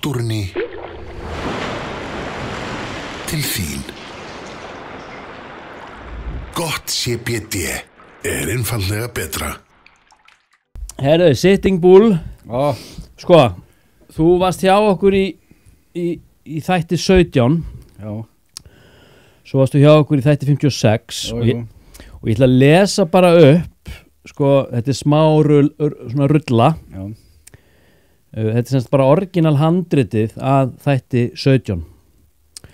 náttúrunni til þín. Gott CBD einfaldlega betra. Herðu, Sitting Bull. Sko, þú varst hjá okkur í þætti 17. Já. Svo varstu hjá okkur í þætti 56 og ég ætla að lesa bara upp, sko, þetta smá svona rulla. Já. Þetta semst bara orginal handritið að þætti 17.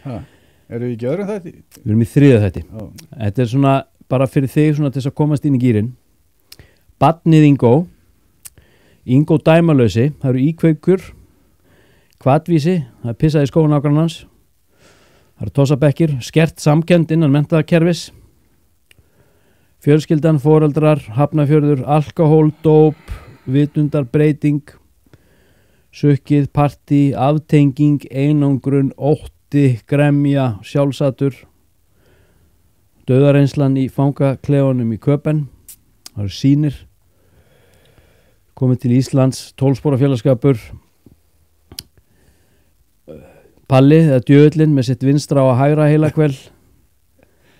Erum við ekki öðrum þætti? Við erum í 3. þætti. Já. Þetta svona bara fyrir þig svona til þess að komast inn í gírinn. Barnið Ingo dæmalösi, það eru íkveikur, kvatvísi, það pissaði í skóinn ákvæmlega hans, það eru tossabekkir, skert samkennd innan menntakerfis, fjölskyldan, foreldrar, hafnafjörður, alkohól, dóp, vitundarbreiting, sukkið, partí, aftenging, einangrun, ótti, gremja, sjálfsatur, dauðareynslan í fangaklefunum í Köpen, það eru sýnir, komið til Íslands, 12 spora félagskapur, Palli, eða djöðlinn með sitt vinstra og hægra heilakvel,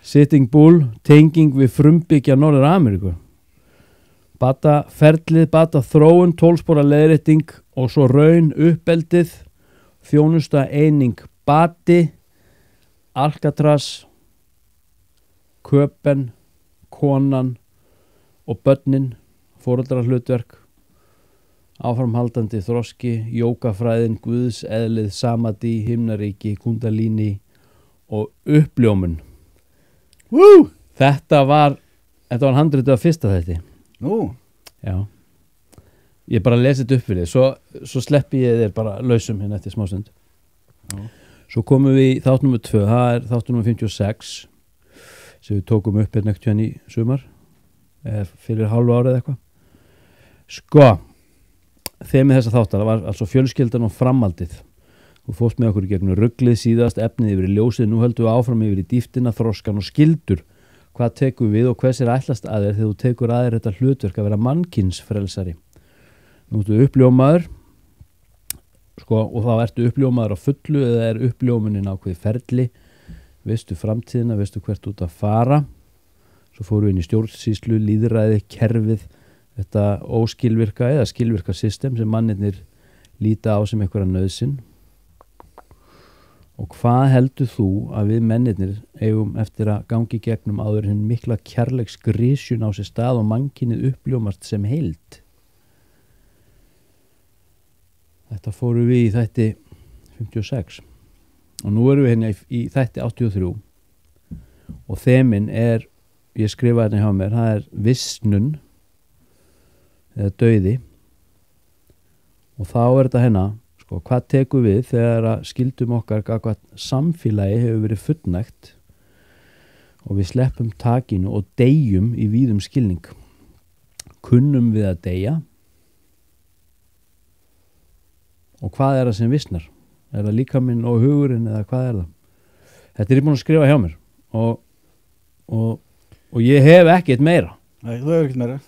Sitting Bull, tenging við frumbyggja Norður Ameríku, bata ferlið, bata þróun, 12 spora leiðrétting og svo raun uppeldið, þjónusta eining bati, Alcatraz, Köpen, konan og börnin, foreldrahlutverk, áframhaldandi þroski, jókafræðin, guðs, eðlið, samadí, himnaríki, kundalíni og uppljómun. Þetta var handritið af fyrsta þætti. Já. Ég bara lesið upp fyrir þið, svo sleppi ég þér bara lausum hérna eftir smásund. Svo komum við í þátt nummer 2, það er þátt nummer 56 sem við tókum upp hérna ekkert í sumar, fyrir hálfu árið eitthvað. Sko, þemið þessa þáttar var altså fjölskyldan og framhaldið. Þú fórst með okkur í gegnum ruglið, síðast efnið yfir í ljósið, nú höldum við áfram yfir í dýftina, þroskan og skyldur. Hvað tekur við og hvers ætlast að þér þegar þú tekur að þér þetta hlutverk að vera mannkynsfrelsari? Nú ertu uppljómaður, sko, og þá ertu uppljómaður á fullu eða er uppljómunin ákveði ferli, veistu framtíðina, veistu hvert út að fara. Svo fórum við inn í stjórnsýslu, lýðræði, kerfið, þetta óskilvirka eða skilvirka system sem mannirnir líta á sem einhverja nauðsyn. Og hvað heldur þú að við mennirnir eigum eftir að gangi gegnum áður hinn mikla kærleiks grisjun á sér stað og mannkynið uppljómast sem heild? Þetta fórum við í þætti 56 og nú erum við hérna í þætti 83 og þemin ég skrifaði hérna hjá mér, það er vissnun eða dauði og þá þetta hérna, sko, hvað tekur við þegar að skildum okkar gagnvart samfélagi hefur verið fullnægt og við sleppum takinu og deyjum í víðum skilning. Kunnum við að deyja og hvað það sem vissnar? Er það líkaminn og hugurinn eða hvað það? Þetta ég búin að skrifa hjá mér og ég hef ekkert meira. Nei, þú hefur ekkert meira.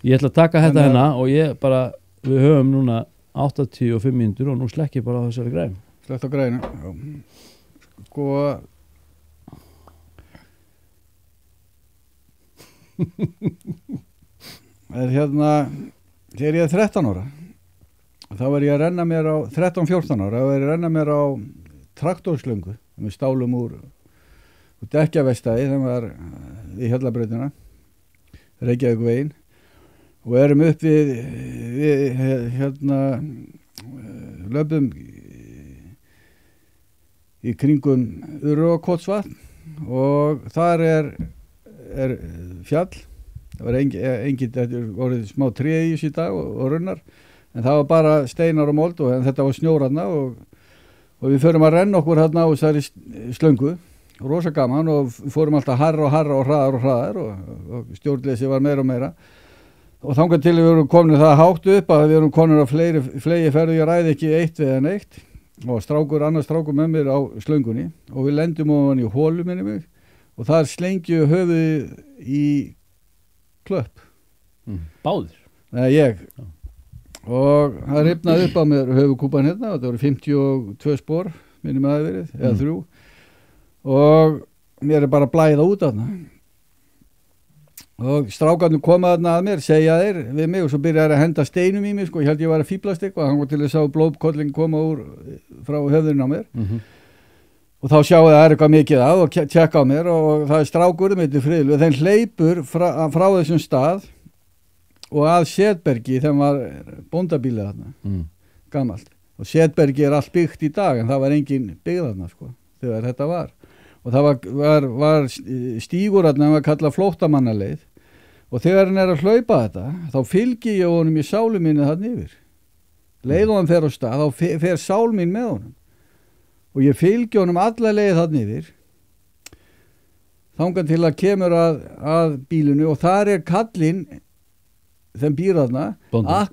Ég ætla að taka þetta hérna og við höfum núna 85 mínútur og nú slekk ég bara á þessari græn. Slekkt á grænu, já. Sko... þegar ég 13 ára, þá var ég að renna mér á, 13-14 ára, þá var ég að renna mér á traktorslöngu, með stálum úr dekkjavestæði, þeim var í Hjallabrautina, Reykjavíkveginn, og erum upp við löpum í kringum Urriðakotsvatn og þar er fjall. Það var þetta voruð smá tré í þessu dag og runnar, en það var bara steinar og mold og þetta var snjóraðna og við förum að renna okkur hérna á þessari slöngu, rosa gaman og fórum alltaf harra og hraðar og stjórnleysi var meira og meira. Og þangað til við vorum komin það hátt upp að við vorum komin á flegi ferðu, ég ræði ekki eitt eða neitt og annar strákur með mér á slöngunni og við lendum ofan í hólu minni mig og þar slengju höfuð í klöpp. Báðir? Nei, ég. og það rifnaði upp á mér höfukúpan hérna, þetta voru 52 spor minnum að það verið, eða 3 og mér bara blæða út af það og strákarnir koma þarna að mér, segja þeir við mig og svo byrjaði að henda steinum í mig sko, ég held ég var að fíblast eitthvað, hann var til þess að blóðkollin koma frá höfðurinn á mér og þá sjáu það eitthvað mikið að og tjekka á mér og það strákur með þetta friðlu, þeim hleypur frá þessum stað og að Setbergi þegar var bóndabílið þarna gamalt og Setbergi allt byggt í dag en það var engin byggð þarna sko þegar þetta var og það var stígur þarna að kalla flóttamannaleið og þegar hann að hlaupa þetta þá fylgi ég honum í sálu minni þarna yfir leið og hann fer á stað þá fer sál mín með honum og ég fylgi honum alla leið þarna yfir þangað til að kemur að bílinu og þar kallinn þeim býr þarna,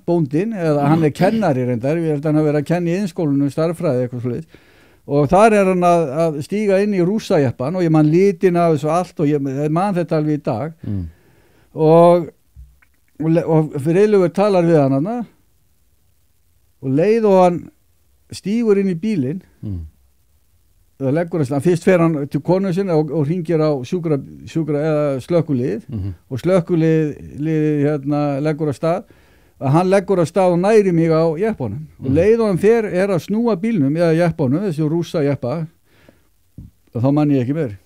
bóndin eða hann kennari reyndar, ég held að hann hafi verið að kenna í iðnskólinu starffræði eitthvað svoleiðis og þar hann að stíga inn í rússajeppan og ég man litin af þessu allt og ég man þetta alveg í dag og Friðlaugur talar við hann og leið og hann stígur inn í bílinn það leggur að fyrst fer hann til konu sinna og hringir á sjúkra eða slökkvilið og slökkvilið leggur að stað að hann leggur að stað og næri mig á jeppanum og leið og hann fer að snúa bílnum eða jeppanum, þessi rússa jeppa og þá man ég ekki meir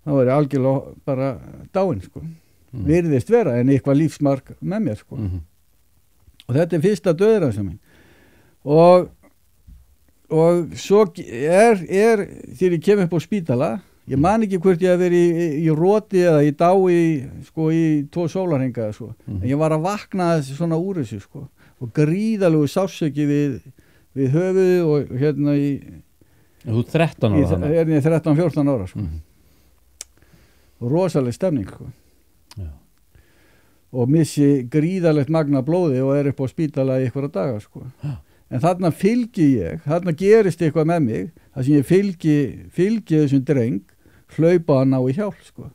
þá var ég algjörlega bara dáinn sko virðist vera en eitthvað lífsmark með mér sko og þetta fyrsta dauðaránsa mín og svo þegar ég kem upp á spítala ég man ekki hvort ég hef verið í roti eða í dái sko í 2 sólarhringa sko. En ég var að vakna svona úr þessu sko og gríðalegu sársöki við höfuð og hérna í Þú 13 ára þannig? Ég 13-14 ára sko og rosaleg stemning sko og missi gríðalegt magna blóði og upp á spítala í einhverja daga sko en þarna þarna gerist eitthvað með mig þar sem ég fylgi þessum dreng hlaupa hann á í hjálp sko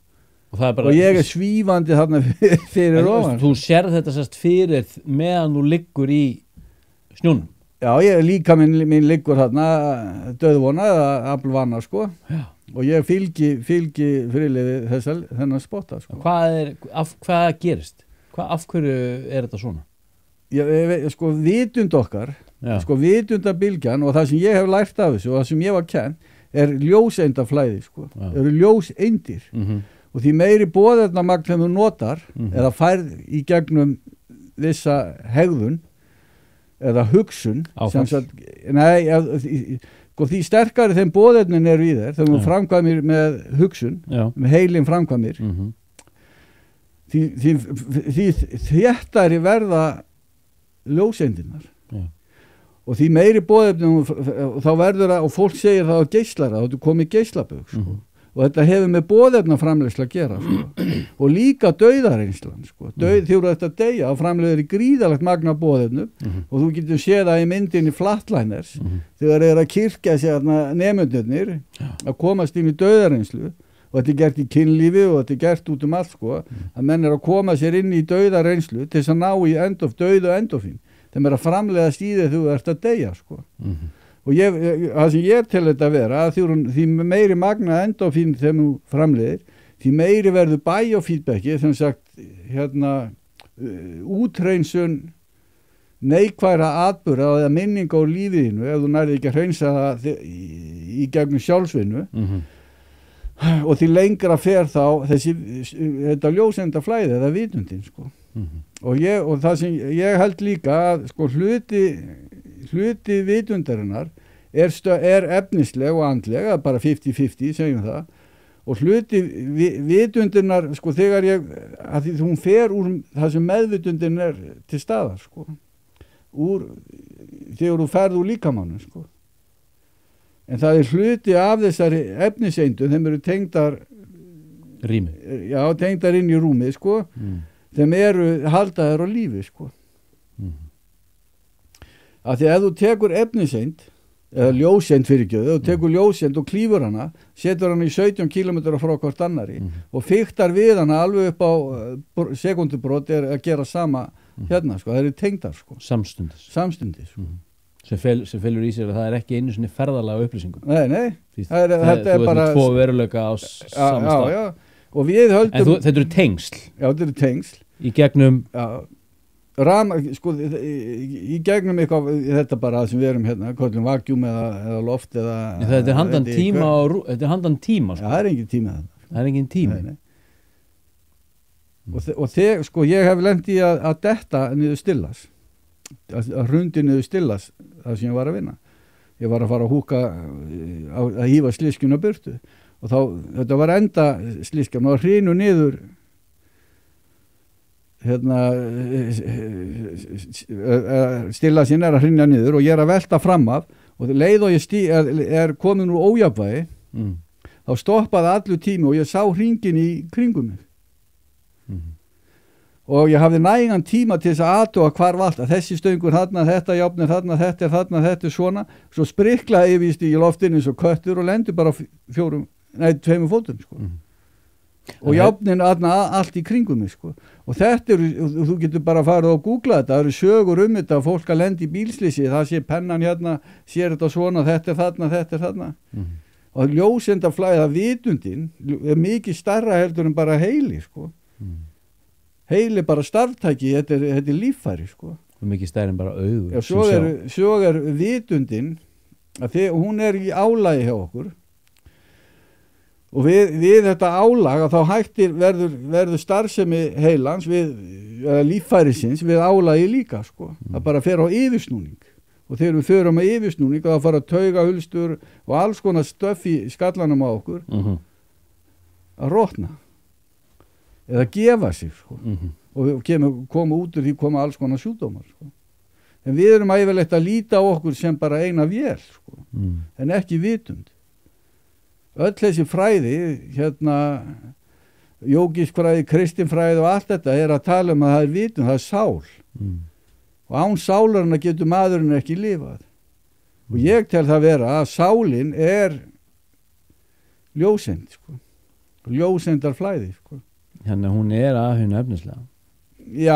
og ég svífandi þarna fyrir ofan Þú sérð þetta sérst fyrir meðan þú liggur í snjónum Já, líka minn liggur þarna döðvona eða aflvana sko og ég fylgi Friðleifi þennan spotta sko Hvað gerist? Af hverju þetta svona? Sko vitund okkar sko vitundabilgjan og það sem ég hef lært af þessu og það sem ég var kenn ljóseindaflæði sko eru ljóseindir og því meiri boðefnamagn sem þú notar eða færð í gegnum vissa hegðun eða hugsun því sterkari þeim boðefnin eru í þér þegar þú framkvæmir með hugsun með heilin framkvæmir því þéttari verða ljóseindirnar og því meiri boðefnum þá verður það og fólk segir það á geislara þá komið geislabögg sko og þetta hefur með boðefnaframleiðslu að gera sko og líka dauðareynslan sko þegar þetta deyja og framleiðir í gríðalegt magna boðefnum og þú getur séð það í myndinni Flatliners þegar að kirkja sér nemendurnir að komast inn í dauðareynslu og þetta gert í kynlífi og þetta gert út allt sko að menn að koma sér inn í dauðareynslu til þess að ná í dauð og endorfín þeim að framleiða stíðið þú ert að deyja sko og það sem ég til þetta vera að því meiri magna endorfín þegar þú framleiðir því meiri verður biofeedbacki sem sagt úthreinsun neikværa atburða eða minning á lífiðinu ef þú nærði ekki að hreinsa það í gegnum sjálfsvinnu og því lengra fer þá þetta ljóseindaflæði eða vitundin sko og það sem ég held líka að sko hluti vitundarinnar er efnisleg og andleg bara 50-50 segjum það og hluti vitundarinnar sko þegar að því hún fer úr það sem meðvitundin er til staðar sko þegar þú ferð úr líkamannum sko en það hluti af þessari efniseindu þeim eru tengdar inn í rúmið sko þeim eru haldaðar á lífi sko af því ef þú tekur efniseind eða ljóseind fyrirgjöðu, og tekur ljóseind og klífur hana, setur hana í 17 kilometra frá hvort annari og fiktar við hana alveg upp á sekundubrót er að gera sama hérna, sko, það eru tengdar, sko. Samstundis, sko. Sem felur í sér að það er ekki einu sinni ferðalega upplýsingum. Nei. Þetta er bara... Þú tvo veruleika á samstað. Já. Og við höldum... En þetta eru tengsl. Já, þetta eru tengsl. Í gegnum... Já. Sko, í gegnum eitthvað, þetta bara sem við erum hérna, kallum vakjum eða loft eða... Þetta er handan tíma þetta er handan tíma, sko. Já, það er engin tíma það. Það er engin tíma. Nei. Og sko, ég hef lent í að detta niður Stillas. Að hrundi niður Stillas, það sem ég var að vinna. Ég var að fara að húka, að hífa slískjuna burtu. Og þá, þetta var enda slískjan og hrinu niður hérna Stillasinn er að hrinja niður og ég er að velta fram af og leið og ég er komin úr ójafnvægi þá stoppaði allur tími og ég sá hringin í kringum mig og ég hafði nægan tíma til þess að athuga hvar var allt, að þessi stöngur þarna, þetta jafnir þarna, þetta er þarna, þetta er svona, svo spriklaði yfirst í loftinu eins og köttur og lendur bara 2 fótum, sko. Og jafnin allt í kringum mig, sko. Og þetta þú getur bara farið og googla þetta, það eru sögur þetta, fólk að lenda í bílslýsi, það sé pennan hérna, sér þetta svona, þetta er þarna, þetta er þarna. Og ljósendaflæða vitundin er mikið stærra heldur en bara heili, sko. Heili bara starftæki, þetta er líffæri, sko. Og mikið stærri en bara augu. Já, svo er vitundin, hún er í álagi hjá okkur. Og við þetta álag að þá verður starfsemi heilans líffærisins við álagi líka, sko. Það bara fer á yfirsnúning. Og þegar við förum á yfirsnúning þá fara taugahulstur og alls konar stöff í skallanum á okkur að rotna. Eða gefa sig, sko. Og koma út úr því koma alls konar sjúkdómar, sko. En við erum æfilegt að líta á okkur sem bara eina vél, sko. En ekki vitund. Öll þessi fræði, hérna, jógiskfræði, kristinfræði og allt þetta er að tala um að það er vitund, það er sál. Og án sálarna getur maðurinn ekki lifað. Og ég tel það vera að sálin er ljóseind, sko. Ljóseindarflæði, sko. Þannig að hún er aðhugna efnislega. Já,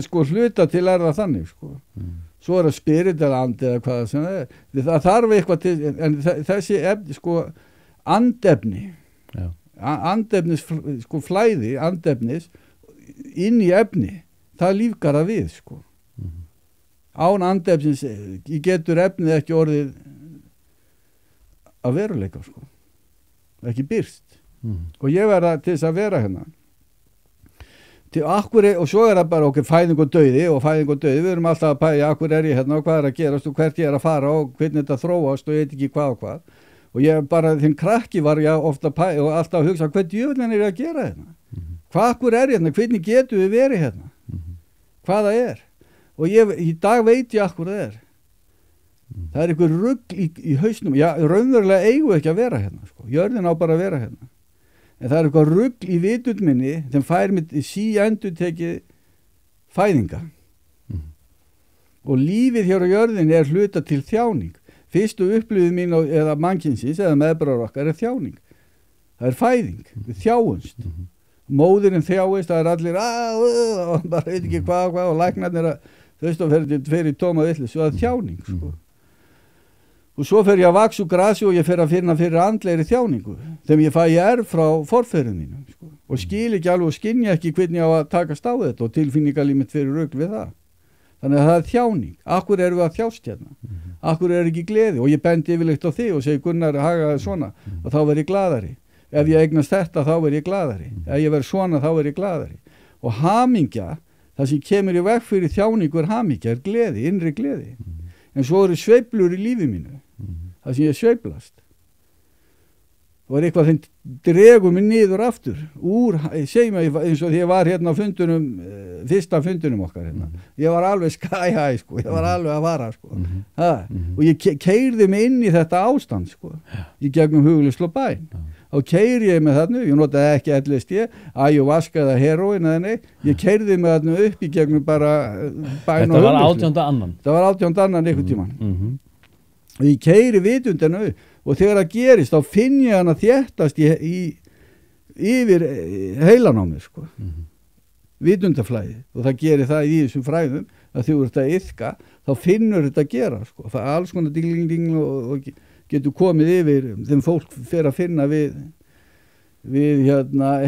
sko hluta til er það þannig, sko. Svo er það spiritual andi eða hvað sem það er. Það þarf eitthvað til, en þessi efni, sko, andefni, andefnis, sko flæði, andefnis, inn í efni, það lífgar það við, sko. Án andefnis, getur efnið ekki orðið að veruleika, sko. Ekki byrst. Og ég verða til þess að vera hérna. Og svo er það bara okkur fæðing og dauði, við erum alltaf að pæja akkur er ég hérna og hvað er að gerast og hvert ég er að fara og hvernig þetta þróast og ég veit ekki hvað og hvað. Og ég bara, þinn krakki var ég ofta að pæja og alltaf að hugsa hvað djöfulinn er ég að gera hérna? Hvað akkur er hérna? Hvernig getum við verið hérna? Hvað það er? Og í dag veit ég akkur það er. Það er einhver rugl í hausnum. Já, raunverulega eigum við ekki að vera hérna, sko. Jörðin á bara að vera hérna. En það er eitthvað rugl í vitund minni sem fær mitt síendur tekið fæðinga. Og lífið hér á jörðin er hluta til þjáning. Fyrstu upplifið mín eða mannkynsins eða meðbræður okkar er þjáning. Það er fæðing, við þjáumst. Móðurinn þjáist, það er allir og bara veit ekki hvað og læknarnir að fer í tóma villis og það er þjáning, sko. Og svo fer ég að vaksa úr grasi og ég fer að finna fyrir andlegri þjáningu þegar ég fæ frá forfeðrum mínum, sko. Og skil ekki alveg og skynja ekki hvernig ég á að takast á þetta og tilfinningalímit fyrir rugl við það. Þannig að það er þjáning. Akkur erum við að þjást hérna? Akkur er ekki gleði? Og ég bendi yfirleitt á þig og segi Gunnar hagaði svona og þá verð ég glaðari. Ef ég eignast þetta þá verð ég glaðari. Ef ég verð svona þá verð ég glaðari. Og hamingja, það sem kemur í veg fyrir þjáningu er hamingja, er gleði, innri gleði. En svo eru sveiflur í lífi mínu. Það sem ég sveiflast og er eitthvað þeim dregur mig niður aftur segjum eins og því ég var hérna á fundunum fyrsta fundunum okkar hérna. Ég var alveg sky high, sko. Ég var alveg að vara, sko. Og ég keyrði mig inn í þetta ástand, sko. Í gegnum Hugleiðslu og bæn og keyrði ég með þarna, ég notaði ekki LSD, ayahuasca eða heroin eða nei, ég keyrði mig þarna upp í gegnum bara bæn og Hugleiðslu. Þetta var 18. annan einhvern tímann. og ég keyri vitundina upp og þegar það gerist þá finn ég hana þéttast yfir heilan á mér sko. Vitundaflæði og það gerir það í þessum fræðum að þú ert að iðka þá finnur þetta að gera sko. Það er alls konar dingling og getur komið yfir þeim fólk fer að finna við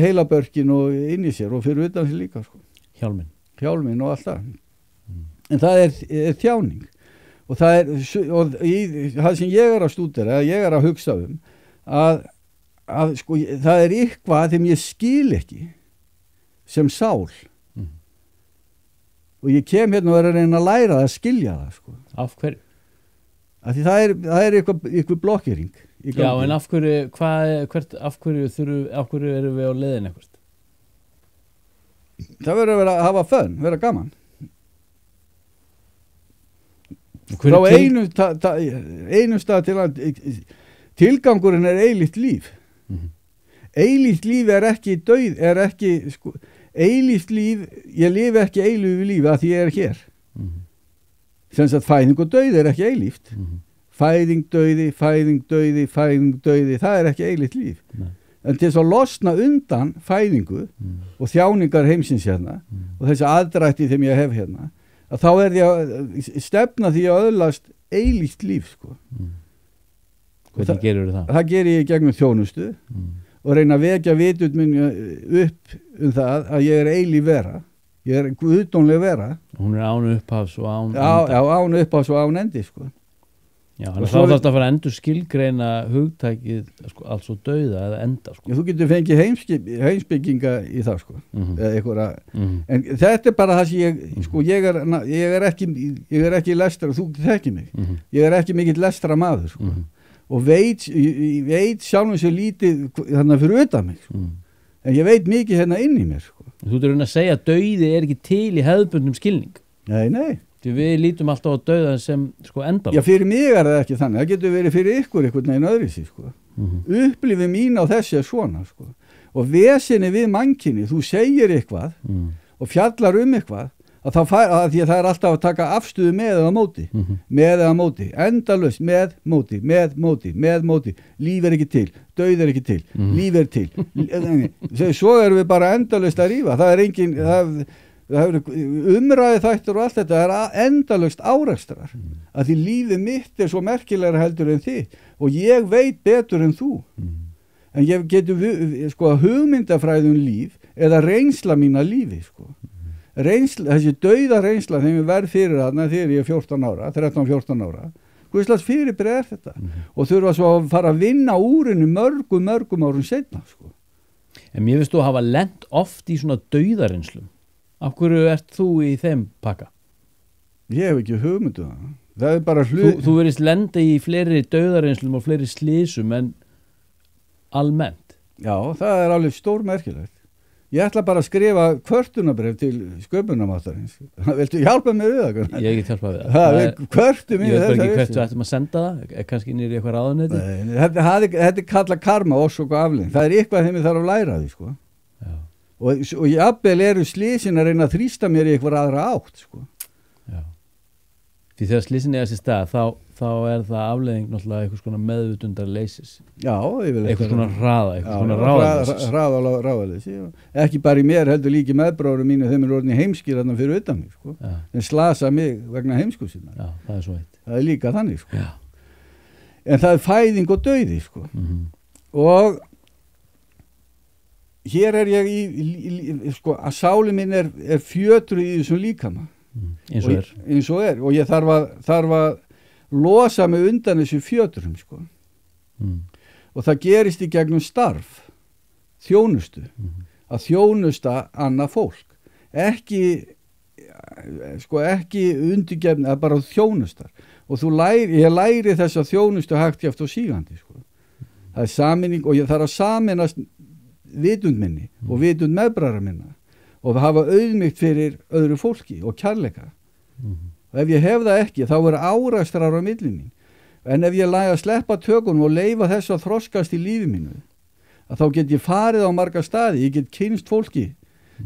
heilabörkin og inn í sér og fyrir utan sér líka sko. Hjálminn og allt það en það er þjáning og það sem ég er að stúdera ég er að hugsa að sko, það er eitthvað þeim ég skil ekki sem sál og ég kem hérna og er að reyna að læra að skilja það sko. Af hverju? Af því það er eitthvað blokkering Já, en af hverju erum við á leiðin eitthvað? Það verður að hafa fun, vera gaman frá einu stað til að tilgangurinn er eilíft líf eilíft líf er ekki dauð sko, eilíft líf ég lifi ekki eilífu lífi að því ég er hér sem sagt fæðing og dauð er ekki eilíft fæðing, dauði það er ekki eilíft líf en til þess að losna undan fæðingu og þjáningar heimsins hérna og þessi aðdrætti þeim ég hef hérna að þá er ég að stefna því að öðlast eilíft líf sko. Hvernig gerir það? Það gerir ég gegnum þjónustu og reyna að vekja vitund minn upp það að ég er eilíf vera ég er guðdómleg vera hún er án upphafs og án án upphafs og án endi sko. Já, þá þarf þetta að fara að endur skilgreina hugtækið sko, alls og dauða eða enda sko. Þú getur fengið heimsbygginga í það sko. En þetta er bara það sem sko, ég er ekki lestra, þú þekkir mig ég er ekki mikill lestra maður sko. Og veit sjálfum sér lítið hérna fyrir utan mig sko. En ég veit mikið hérna inn í mér sko. Þú ert að segja að dauði er ekki til í hefðbundnum skilning Nei Því við lítum alltaf á dauðan sem sko endalok. Já, fyrir mig er það ekki þannig. Það getur verið fyrir ykkur einhvern veginn öðruvísi sko. Upplifið mín á þessi er svona sko. Og vesinni við mannkyni, þú segir eitthvað og fjallar eitthvað að því að það er alltaf að taka afstöðu með eða móti. Með eða móti. Endalaust með móti. Líf er ekki til. Dauð er ekki til. Líf er til. Svo erum við bara endalaust að rífa. Það er engin það umræði þættur og allt þetta er endalaust árekstrar að því lífið mitt er svo merkilegra heldur en þitt og ég veit betur en þú en ég getur sko hugmyndafræðum líf eða reynsla mín að lífi sko. Þessi dauða reynsla þegar ég verð fyrir þarna þegar ég er 13-14 ára hvað slags fyrirbæri er þetta og þurfa svo að fara að vinna úrinu mörgum árum seinna sko. En mér finnst þú að hafa lent oft í svona dauðareynnslum Af hverju ert þú í þeim pakka? Ég hef ekki hugmyndu það er bara Þú verðist lenda í fleiri dauðareynnslum og fleiri slysum en almennt Já, það er alveg stórmerkilegt Ég ætla bara að skrifa kvörtunarbréf til sköpunarmáttarins Viltu hjálpa mér við það? Ég get hjálpa við það Ég veit bara ekki hvert þú ættum að senda það kannski nýr í eitthvað ráðuneyti Þetta er kallað karma orsök og afleiðing Það er eitthvað þeim ég þarf að læra því sko og jafnvel eru slysin að reyna að þrýsta mér í eitthvað aðra átt sko. Já. Því þegar slysin er þessi stað þá er það afleiðing náttúrulega eitthvað svona meðvitundarleysis Já, eitthvað svona ráðaleysi ekki bara í mér heldur líki meðbráður mínu þeim er orðin heimskir þarna fyrir utan mig sko. En slasa mig vegna heimsku sinna Já, það er svo eitt Það er líka þannig sko. En það er fæðing og dauði sko. Og hér er ég sko, að sáli minn er fjötruð í þessum líkama eins og er og ég þarf að losa mig undan þessu fjötrum sko. Og það gerist í gegnum starf þjónustu að þjónusta annað fólk ekki undirgefni að bara þjónustar og ég læri þessa þjónustu hægt jáft og sígandi sko. Það er saminning og ég þarf að saminast vitund minni og vitund meðbræðra minna og hafa auðmygt fyrir öðru fólki og kærleika og ef ég hef það ekki þá er áræstrar á milli mín en ef ég lægi að sleppa tökunum og leyfa þess að þroskast í lífi mínu að þá get ég farið á marga staði ég get kynst fólki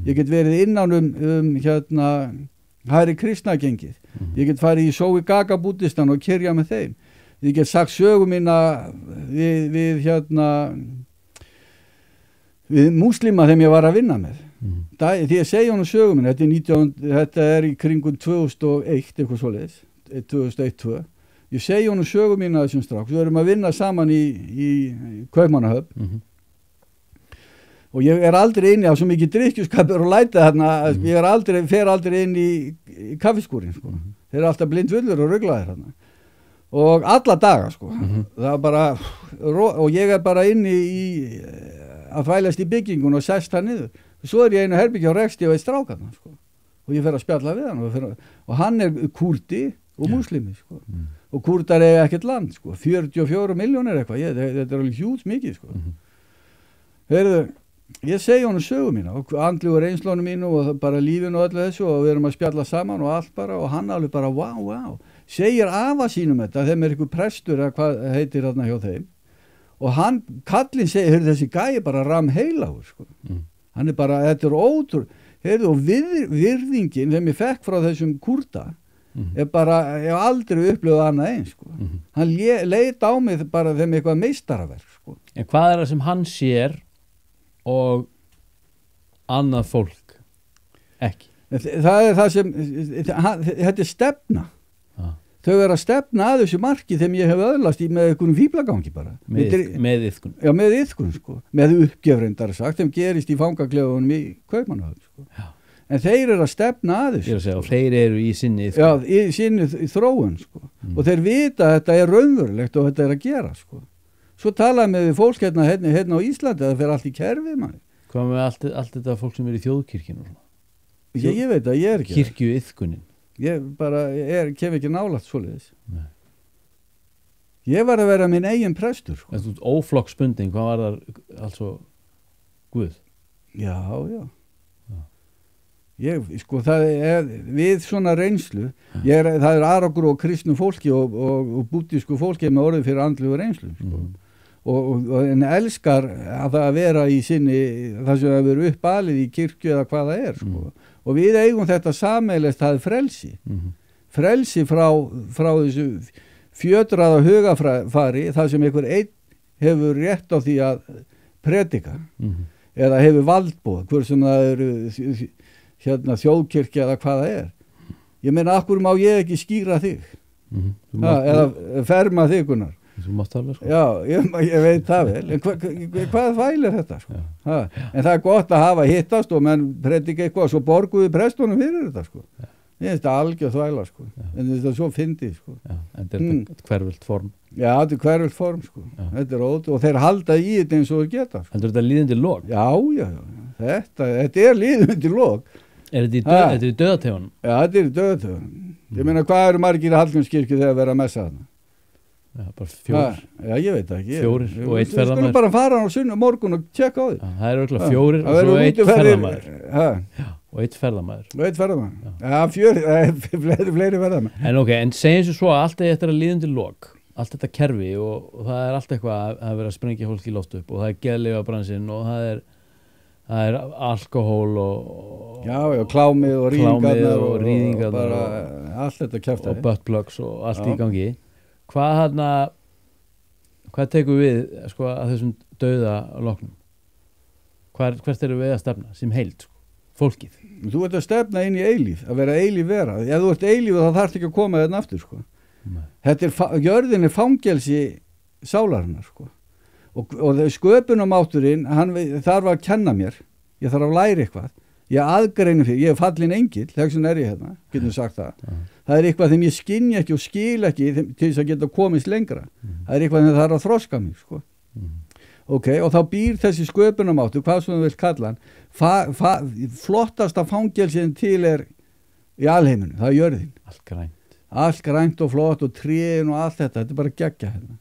ég get verið innan Hare Krishna gengið ég get farið í Sovi Gaga búddistan og kyrja með þeim ég get sagt sögu mína við múslima þegar ég var að vinna með því ég segi honum sögu mína þetta er í kringum 2001 eitthvað svoleiðis 2001-2002 ég segi honum sögu mína þessum strák við erum að vinna saman í Kaupmannahöfn og ég er aldrei inni á svo mikið drykkjuskapur og læti þarna ég fer aldrei inn í kaffiskúrin sko. Þeir eru alltaf blindfullur og ruglaðir þarna og alla daga sko. Það er bara og ég er bara inni að þvælast í byggingun og sest það niður svo er ég einu herbyggja og rekst ég á eitt strákarna sko. Og ég fer að spjalla við hann og hann er kurdi og muslimi sko. Og kurdar er ekkert land sko. 44 milljónir eitthvað þetta er alveg hjúts mikið sko. Heyrðu ég segi honum sögu mína og andlegu reynslónu mínu og bara lífinu og öllu þessu og við erum að spjalla saman og allt bara og hann alveg bara wow segir afa sínum þetta þeim er ykkur prestur eða hvað heitir þarna hjá þeim og hann kallinn segir þessi gæi bara ramheilagur sko. Hann er bara þetta er ótrúð heyrðu og virðingin þeim ég fekk frá þessum kurda er bara ég hef aldrei upplifað annað eins sko. Hann leit á mig bara þeim eitthvað meistaraverk sko. En hvað er það sem hann sér og annað fólk ekki? Það er það sem þetta er stefna þau er að stefna að þessu marki þegar ég hef öðlast með einhvern fíblagangi bara með iðkun já með iðkun sko með uppgjöfrindar sagt þeim gerist í fangaklefunum í Kaupmannahöfn sko. En þeir eru að stefna að þessu segja, og þeir eru í sinni iðkun. Já í sinni þróun sko og þeir vita að þetta er raunverulegt og þetta er að gera sko svo talaði með fólk hérna á Íslandi að það fer allt í kerfi maður. Hvað með allt þetta fólk sem er í þjóðkirkjunum? Ég veit að ég er ekki kirkju iðkunin ég bara kem ekki nálægt svoleiðis ég var að vera minn eigin prestur sko. Þetta er óflokksbundin hvað var það altså Guð? Já ég, sko það er við svona reynslu það er aragur og kristnu fólki og búddísku fólki með orðið fyrir andlegu reynslu sko. og en elskar að það vera í sinni það sem að vera uppalið í kirkju eða hvað það er sko. Og við eigum þetta sameiginlegt það er frelsi frá þessu fjötraða hugafari það sem einhver einn hefur rétt á því að predika eða hefur valdboð hver sem það eru þjóðkirkja eða hvað það er ég meina akkur má ég ekki skýra þig eða ferma þig Gunnar Þú mátt alveg sko. Já, ég veit það vel en hvað fælir þetta sko? En það er gott að hafa hittast og menn predika eitthvað og svo borguðu prestunum fyrir þetta sko. Ég finnst það algjör þvæla sko. En þetta er svo fyndið sko. En þetta er hverfult form Já, þetta er hverfult form sko. Þetta er ótrúlega og þeir halda í þetta eins og þeir geta sko. Heldur þetta líðandi log? Já, þetta er líðandi log Er þetta í döðategunum? Já, þetta er í döðategunum Ég meina hvað eru margir í Hallgrímskirkju þegar vera að messa þarna? Já, bara 4 Já, ég veit ekki 4 og 1 ferðamaður Við skulum bara fara á sunnu morgun og tjekka á því Það er örugglega 4 og svo 1 ferðamaður og 1 ferðamaður Já, fleiri ferðamaður En segjum svo að allt er eftir að líðandi lok allt þetta kerfi og það er allt eitthvað að vera að sprengja fólk í loft upp og það er geðlyfjabransinn og það er alkohól og klámið og rýðingarnar og allt þetta kjaftaði og buttplugs og allt í gangi hvað tekur við sko að þessum dauða loknum hvert eru við að stefna sem heild sko, fólkið þú ert að stefna inn í eilíf að vera eilíf vera ef þú ert eilíf þá þarf ekki að koma þarna aftur sko. Jörðin er fangelsi sálarinnar sko. og sköpunarmátturinn hann þarf að kenna mér ég þarf að læra eitthvað ég aðgreinu fyrir, ég er fallin engill þess vegna er ég hérna, getum sagt það er eitthvað þeim ég skynja ekki og skil ekki til þess að geta komist lengra það er eitthvað þeim það er að þroska mig sko. Ok, og þá býr þessi sköpunarmáttur, hvað sem þú vilt kalla hann flottasta fangelsin til er í alheiminu, það er jörðin allt grænt og flott og trén og allt þetta er bara geggja hérna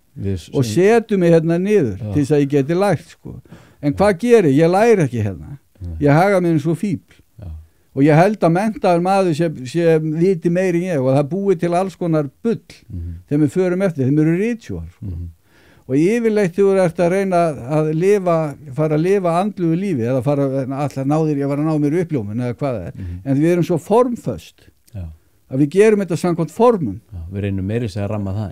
og setu mig hérna niður til þess að ég geti lært sko. En hvað gerir, ég læri ekki hérna ég haga mér eins og fíbl og ég held að menntaður maður sé viti meiri en ég og það búið til alls konar bull þegar við förum eftir, þeim eru ritual og yfirleitt þú ert að reyna að fara að lifa andlugu lífi eða fara alltaf ég var að ná mér uppljómun eða hvað það er en við erum svo formföst að við gerum þetta samkvæmt formum. Já, við reynum meiri sig að ramma það.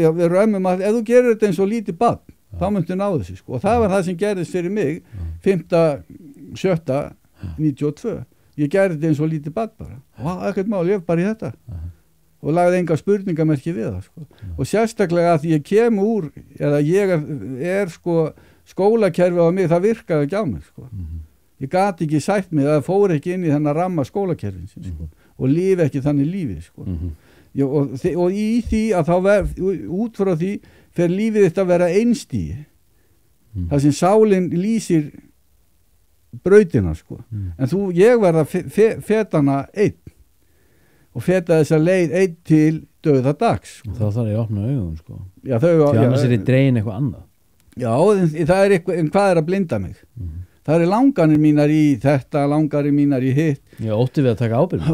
Já, við römmum að ef þú gerir þetta eins og lítið barn, þá myndu ná þessu, sko. Og það var það sem gerðist fyrir mig 5.7.92. Ég gerði þetta eins og lítið barn bara. Ekkert mál, ég bara í þetta. Og lagði enga spurningamerki við það, sko. Og sérstaklega að því ég kem úr, eða ég sko, skólakerfi á mig, það virkaði ekki á mig, sko. Ég gat ekki sætt mig, það fór ekki inn í þennan ramma skólakerfin, sko. Og lífi ekki þannig lífi, sko. Og í því að þá út frá því fer lífið þetta að vera einstíi. Það sem sálinn lýsir brautina, sko. En ég verða fetana einn og feta þessa leið einn til dauða dags, sko. Þá þarf ég að opna augun, sko. Já, annars ég dregin eitthvað annað. Já, það eitthvað, en hvað að blinda mig? Það langanir mínar í þetta, langanir mínar í hitt. Já, ótti við að taka ábyrgð.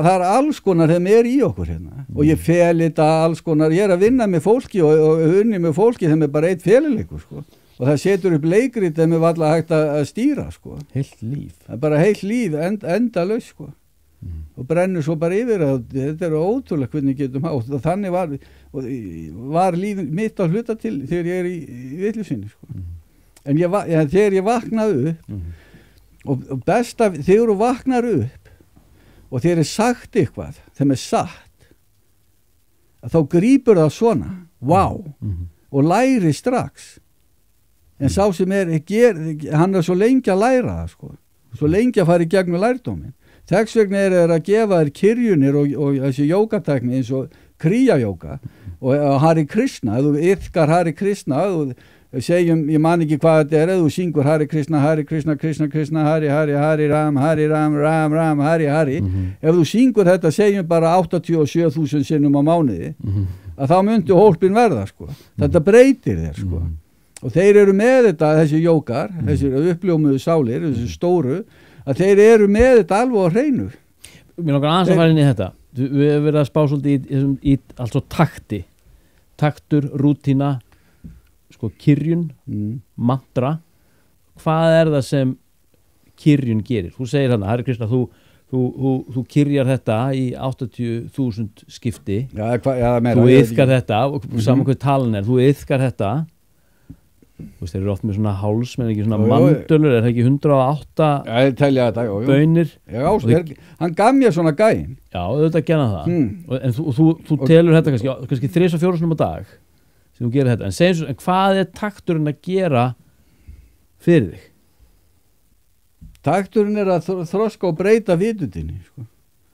Það alls konar þeim í okkur hérna. Og ég fel þetta alls konar, ég að vinna með fólki og unni með fólki þeim bara eitt felileikur, sko. Og það setur upp leikrit þeim varla hægt að stýra, sko. Heilt líf. Það bara heilt líf, endalaus, sko. Og brennur svo bara yfir það. Þetta ótrúlega hvernig getum haft. Og þannig var líf mitt að hluta til þegar ég í villusinni, sko. En þegar ég vaknaði upp og besta, þegar þú vaknar upp og þegar sagt eitthvað, þeim satt, að þá grípur það svona, og læri strax. En sá sem hann svo lengi að læra það, sko. Svo lengi að fara í gegnum lærdóminn. Þess vegna þeir að gefa þér kyrjunir og þessi jógatekni eins og kriyajóga og Hare Krishna, ef þú iðkar Hare Krishna, segjum, ég man ekki hvað þetta ef þú syngur Hare Krishna, Krishna, Krishna, Hare, Hare Ram, Ram, Ram, Hare, Hare. Ef þú syngur þetta, segjum bara 87.000 sinnum á mánuði, að þá myndi hólpin verða, sko. Þetta breytir þér, sko. Og þeir eru með þetta, þessi jógar, þessi uppljómuðu sálir, þessi stóru, að þeir eru með þetta alveg á hreinu. Mér langar aðeins að fara inn í þetta. Við hefum verið að spá svolítið í altså takti. Taktur, rútína, sko kyrjun, mantra. Hvað það sem kyrjun gerir? Þú segir þarna, Hare Krishna, þú kyrjar þetta í 80.000 skipti. Þú iðkar þetta, saman hvað talan þú iðkar þetta. Þeir eru oft með svona háls, menn ekki svona mandölur, það ekki 108 bönir? Já, hann gaf mér svona gæin. Já, auðvitað að gera það. En þú telur þetta kannski 3-4 á dag sem þú gerir þetta. En hvað takturinn að gera fyrir þig? Takturinn að þroska og breyta vitundinni, sko.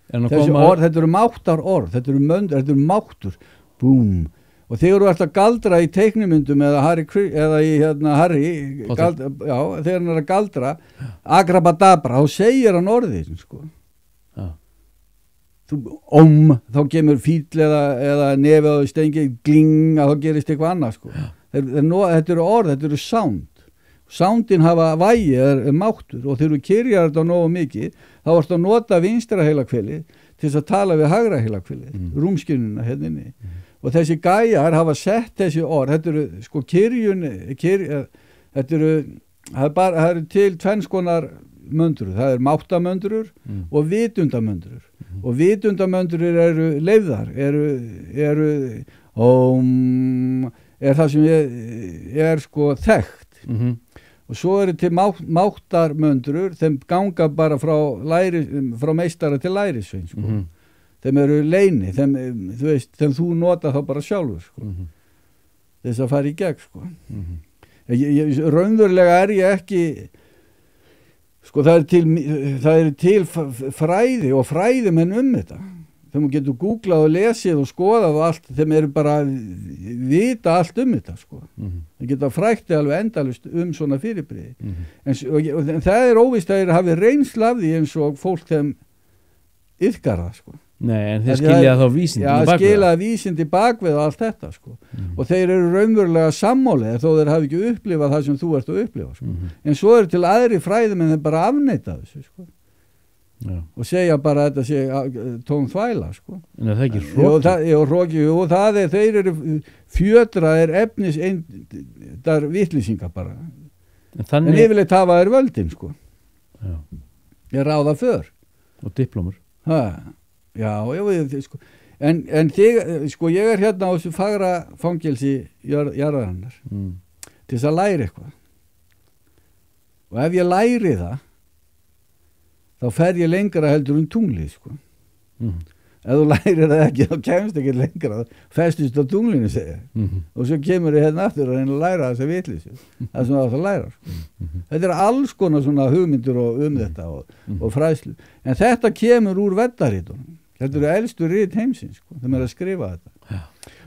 Þetta eru máttar orð, þetta eru máttur. Búm. Og þegar þú ert að galdra í teiknumyndum eða í Harry, þegar hann að galdra, agrabadabra, þá segir hann orðið, sko. Þá kemur fíll eða nefið á stengi, gling, að þá gerist eitthvað annað, sko. Þetta eru orð, þetta eru sound. Soundin hafa vægi, máttur, og þegar þú kyrjar þetta nógu mikið, þá ertu að nota vinstra heilahvelið til þess að tala við hægra heilahvelið, rúmskinnuna hérna inni. Og þessi gæjar hafa sett þessi orð, þetta eru sko það eru til tvenns konar möndrur, það máttamöndrur og vitundamöndrur. Og vitundamöndrur eru leyfðar, það sem sko þekkt. Og svo eru til máttarmöndrur, þeim ganga bara frá meistara til lærisvein, sko. Þeim eru leini, þeim þú nota þá bara sjálfur, sko. Þess að fara í gegn, sko. Raunverulega ég ekki, sko það er til fræði og fræðimenn þetta. Þeim getur googlað og lesið og skoðað og allt, þeim eru bara vita allt þetta, sko. Þeim geta frækti alveg endalust svona fyrirbrigði. En það óvíst að þeir hafi reynslu af því eins og fólk þeim iðkar það, sko. Nei, en þeir skilja þá vísindi bakvið. Já, skilja vísindi bakvið og allt þetta, sko. Og þeir eru raunverulega sammálið þó þeir hafi ekki upplifað það sem þú ert að upplifa, sko. En svo eru til aðri fræðum en þeir bara afneita þessu, sko. Og segja bara að þetta sé tóm þvæla, sko. En það ekki hroki? Og þeir eru fjötraðir efniseindar vitlýsingar bara. En yfirleitt hafa þeir völdin, sko. Ég ráða för. Og diplómur. Já, sko. En þig, sko, ég hérna á þessu fagra fangelsi jarðarinnar til þess að læra eitthvað. Og ef ég læri það, þá fer ég lengra heldur tunglið, sko. Ef þú lærir það ekki, þá kemst ekki lengra, festist á tunglinu, segja. Og svo kemur ég hérna aftur að reyna að læra þessa vitleysu, það sem það átt að læra. Sko. Þetta er alls konar svona hugmyndur þetta og fræðslu. En þetta kemur úr veddarítunum. Þetta eru elstu rit heimsins, sko, þeim að skrifa þetta.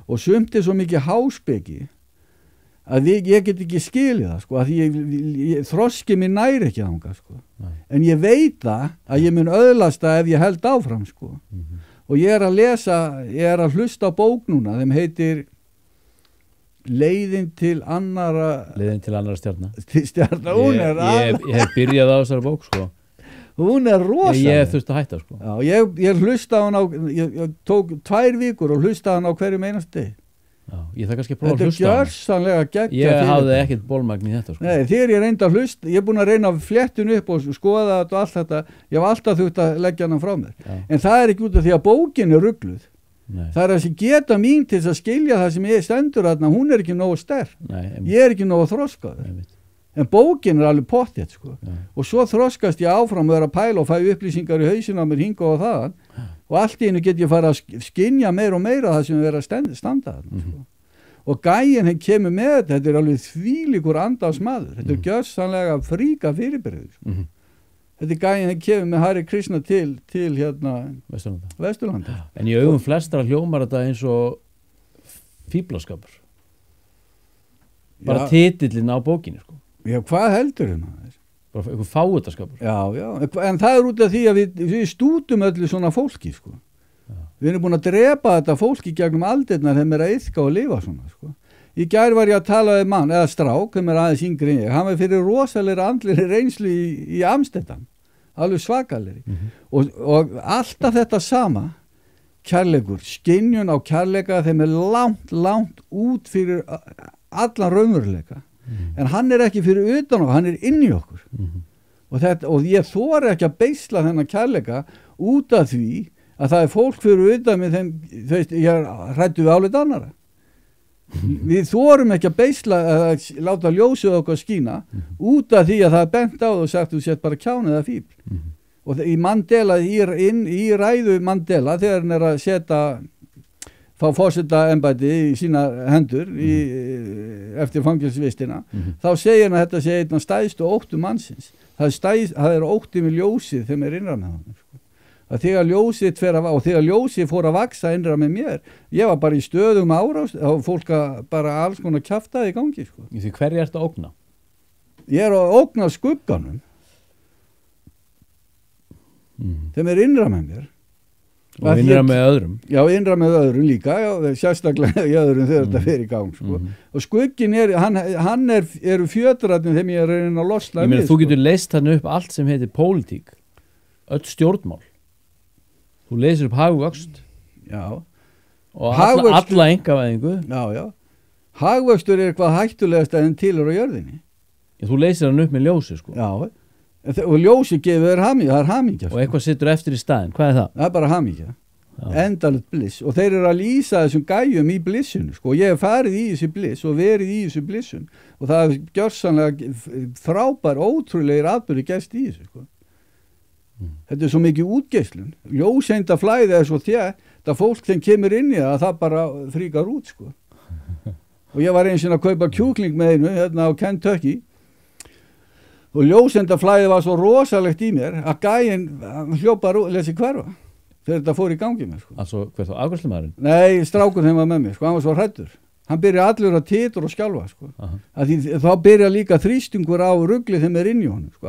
Og sumt svo mikið háspeki að ég get ekki skilið það, sko, að ég þroski mér næri ekki þangað, sko. En ég veit það að ég mun öðlast það ef ég held áfram, sko. Og ég að hlusta á bók núna, þeim heitir Leiðin til annara stjarna. Hún ég hef byrjað á þessari bók, sko. Hún rosaleg. Ég þurfti að hætta, sko. Já, ég hlusta á hann ég tók 2 vikur og hlusta á hann á hverjum einast degi. Já, ég það kannski að prófa að hlusta á hann. Þetta gjörsamlega geggjað. Ég hafði ekkert bólmagn í þetta, sko. Nei, þegar ég reyndi að hlusta, ég búin að reyna að fléttun upp og skoða þetta og allt þetta, ég hef alltaf þurft að leggja hann frá mér. Já. En það er ekki út af því að bókin er rugluð. Nei. Það er þessi geta mín til að skilja það sem ég stendur þarna, hún er ekki nógu sterk. Ég er ekki nógu þroskaður. En bókin er alveg pottþétt, sko. Og svo þroskast ég áfram og að pæla og fæ upplýsingar í hausinn á mér hingað og þaðan og allt í einu get ég fara að skynja meira og meira það sem er að standa þarna, sko. Og gæinn kemur með þetta er alveg þvílíkur andásmaður. Þetta er gjörsamlega fríka fyrirbyrði, sko. Þetta er gæinn kemur með Hare Krishna til hérna Vesturlanda. En í augum flestra hljómar þetta eins og fíblaskapur. Bara titillinn á bókinni, sko. Já, hvað heldur það? Bara eitthvað fáutaskapur. Já, en það er út af því að við stútum öllu svona fólki, sko. Við erum búin að drepa þetta fólki gegnum aldirnar þeim að iðka og lifa svona, sko. Í gær var ég að tala við mann, eða strák, þeim aðeins yngri en ég. Hann var fyrir rosalega andleri reynslu í Amsterdam, alveg svakalegri. Og alltaf þetta sama, kærleikur, skynjun á kærleika, þeim langt út fyrir allan raunveruleika. En hann er ekki fyrir utan okkur, hann er inn í okkur. Og ég þori ekki að beisla þennan kærleika út af því að það er fólk fyrir utan með þeim, þú veist, ég hræddu við álit annara. Við þorum ekki að beisla að láta ljósið okkar skína út af því að það er bent á og sagt þú sett bara kján eða fíbl. Og í Mandela, í ræðu Mandela, þegar hann er að fá forsetaembætti í sína hendur eftir fangelsvistina, þá segir hann að þetta sé einn af stæðstu óttu mannsins. Það er ótti með ljósið þegar maður innra með hann. Að þegar ljósið fór að vaksa innra með mér, ég var bara í stöðum árás og fólk bara alls konar kjaftaði í gangi, sko. Í því hverju ertu að ógna? Ég er að ógna skugganum. Þeim er innra með mér. Og innra með öðrum. Já, innra með öðrum líka, já, sérstaklega í öðrum þegar þetta fer í gang, sko. Og skuggin hann eru fjötrarnir þegar ég er að reyna að losna. Ég meina, þú getur leyst hann upp allt sem heitir pólitík, öll stjórnmál. Þú leysir upp hagvöxt. Já. Og alla einkavæðingu. Já. Hagvöxtur er eitthvað hættulegast en til á jörðinni. Já, þú leysir hann upp með ljósi, sko. Já, og ljósi gefur það er hamingja. Og eitthvað situr eftir í staðinn, hvað er það? Það er bara hamingja, endalegt bliss. Og þeir eru að lýsa þessum gæjum í blissinu, sko. Ég hef farið í þessi bliss og verið í þessu blissun og það er gjörsamlega frábær, ótrúlegir atburðir gerst í þessu, sko. Þetta er svo mikið útgeislun. Ljóseindaflæði er svo það fólk þeim kemur inn í það bara fríkar út, sko. Og ég var eins og að kaupa kjúkling með einu hérna á Kentucky og ljósendaflæði var svo rosalegt í mér að gæinn hljópar lesi hverfa þegar þetta fór í gangi mér, sko. Altså, hver þá, afgreiðslumaðurinn? Nei, strákur þeim var með mér, sko, hann var svo hræddur. Hann byrja allur að titra og skjálfa, sko. Þá byrja líka þrýstingur á ruglið þeim inn í honum, sko,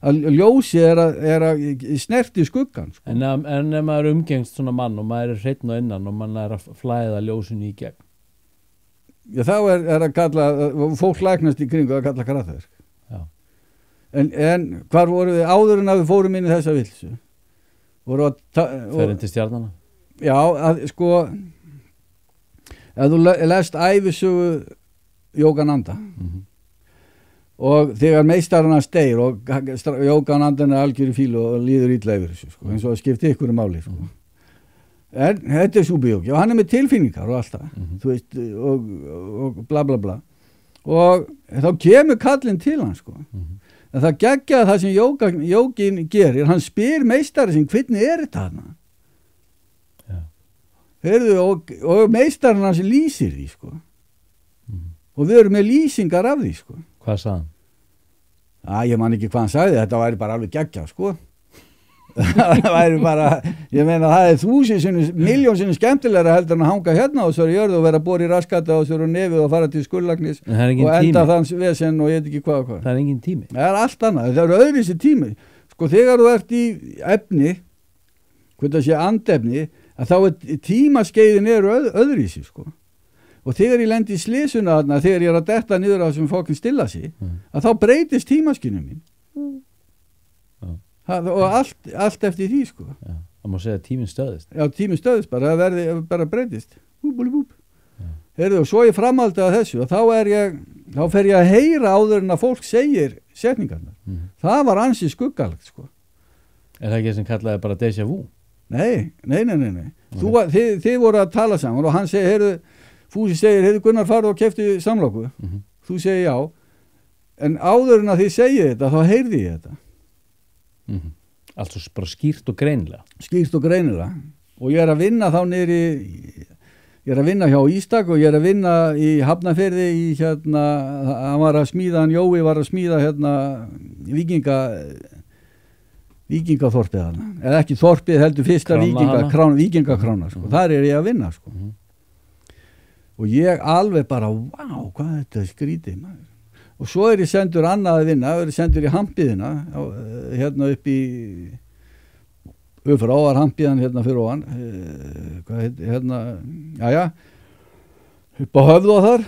að ljósi er að snerti skuggan, sko. En ef maður umgengst svona mann og maður er hreinn og innan og mann er að flæða ljósinu í gegn? Já, þá er að kalla, fólk læknast í kringu að kalla kraftaverk. Já. En hvar voru við áður en að við fórum inn í þessa vilsu? Fer inn til stjarnana? Já, sko, ef þú lest ævisögu Yogananda og þegar meistarinn hans deyr og Yogananda er algjör í fílu og líður illa yfir þessu, sko, eins og að skipta ykkur máli, sko. en þetta súbíóki og hann með tilfinningar og alltaf þú veist, og bla bla bla og þá kemur kallinn til hann sko en það geggja það sem jógin gerir, hann spyr meistari sin hvernig þetta hana heyrðu, og meistarinn hans lýsir því sko og við erum með lýsingar af því sko. Hvað sagði hann? Ég man ekki hvað hann sagði, þetta væri bara alveg geggja sko það væri bara, ég meina það 1000 miljón sinnum skemmtilegra heldur en að hanga hérna og svo er jörðu og vera bor í raskata og svo er nefið og fara til skurlagnis og enda þanns vesen og ég veit ekki hvað. Það er engin tími. Það er allt annað, það eru öðruvísi tími sko þegar þú ert í efni hvernig það sé andefni að þá er tímaskeiðin eru öðruvísi sko og þegar ég lendi í slysuna þarna þegar ég er að detta niður á þessum fólkin stilla sig að þá breytist tímaskinu mín og allt eftir því sko það má segja að tíminn stöðist tíminn stöðist bara, það verði bara breytist Heyrðu, og svo ég framhaldi að þessu og þá fer ég að heyra áður en að fólk segir setningarnar það var ansi skuggalegt sko Er það ekki sem kallaði bara déjà vu? Nei. Þið voru að tala saman og hann segir, heyrðu, Fúsi segir, heyrðu Gunnar farðu og keyptu samloku. Þú segir já. En áður en að þið segið þetta, þá heyrði ég þetta. Altså bara skýrt og greinilega. Skýrt og greinilega. Og ég er að vinna þá niðri, ég er að vinna hjá Ístak og ég er að vinna í Hafnarfirði í hérna, Jói var að smíða hérna Víkingaþorpið hana, eða ekki þorpið heldur fyrsta Víkingakrána sko. Þar er ég að vinna sko. Og ég alveg bara vá, hvað þetta skrítið maður. Og svo er ég sendur annað að vinna, er ég sendur í Hampiðina hérna upp í frá var Hampiðan hérna fyrir ofan hvað heit hérna upp á Höfða þar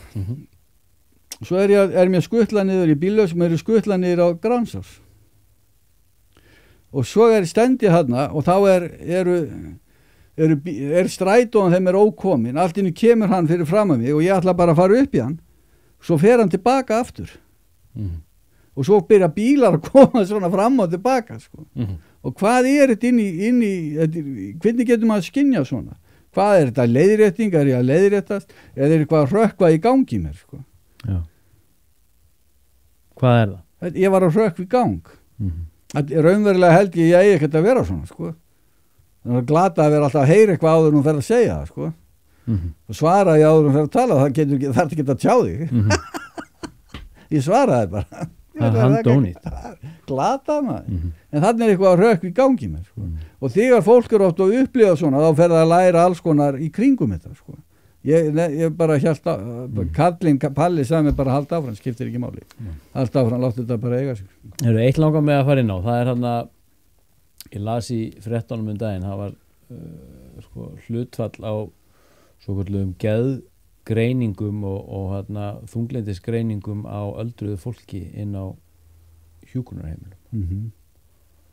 svo er mér skuttla niður í bílöð sem eru skuttla niður á Gransás og svo er stendið hérna og þá er strætóan þeim ókomin, allt inni kemur hann fyrir fram að mig og ég ætla bara að fara upp í hann svo fer hann tilbaka aftur og svo byrja bílar að koma svona fram og tilbaka sko. Og hvað er þetta inn í hvernig getur maður að skynja svona hvað er þetta leiðrétting, er ég að leiðréttast eða er eitthvað að rökkva í gangi mér sko. Já. Hvað er það? Ég var að rökkva í gang raunverulega held ég eigi ekkert að vera svona sko. Það er glata að vera alltaf að heyra eitthvað áður en hún fer að segja það sko. Og svara ég áður en hún fer að tala það þarf ekki að tjá þig ég svaraði bara það er handónýtt glata maður en þannig er eitthvað að rökkva í gangi mér sko. Og þegar fólk eru oft að upplifa svona þá fer það að læra alls konar í kringum þetta sko. Ég bara hélt Palli sagði mig bara halda áfram, skiptir ekki máli halda áfram, láttu þetta bara eiga sig. Það eru eitt langar með að fara inn á það er hann að ég las í fréttunum daginn, það var sko, hlutfall á svo kallum geðgreiningum og þunglyndisgreiningum á öldruðu fólki inn á hjúkrunarheimilum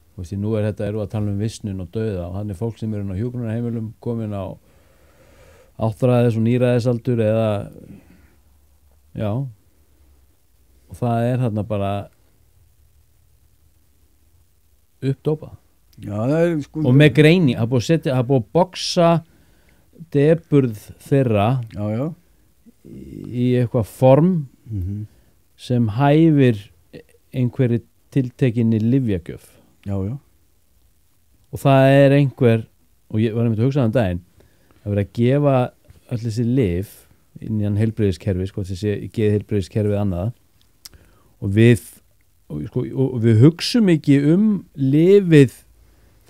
Þú veist, nú er þetta að tala um visnun og dauða og þannig fólk sem eru inn á hjúkrunarheimilum komin á áttræðis og nýræðisaldur eða já og það er þarna bara uppdópað sko, og með greining, það búið að boxa deburð þeirra í eitthvað form sem hæfir einhverju tiltekinni lyfjagjöf og það er einhver og ég var einmitt að hugsa um daginn að vera að gefa öll þessi lyf innan heilbrigðiskerfi sko, þessi geðheilbrigðiskerfið annað og við hugsum ekki lyfið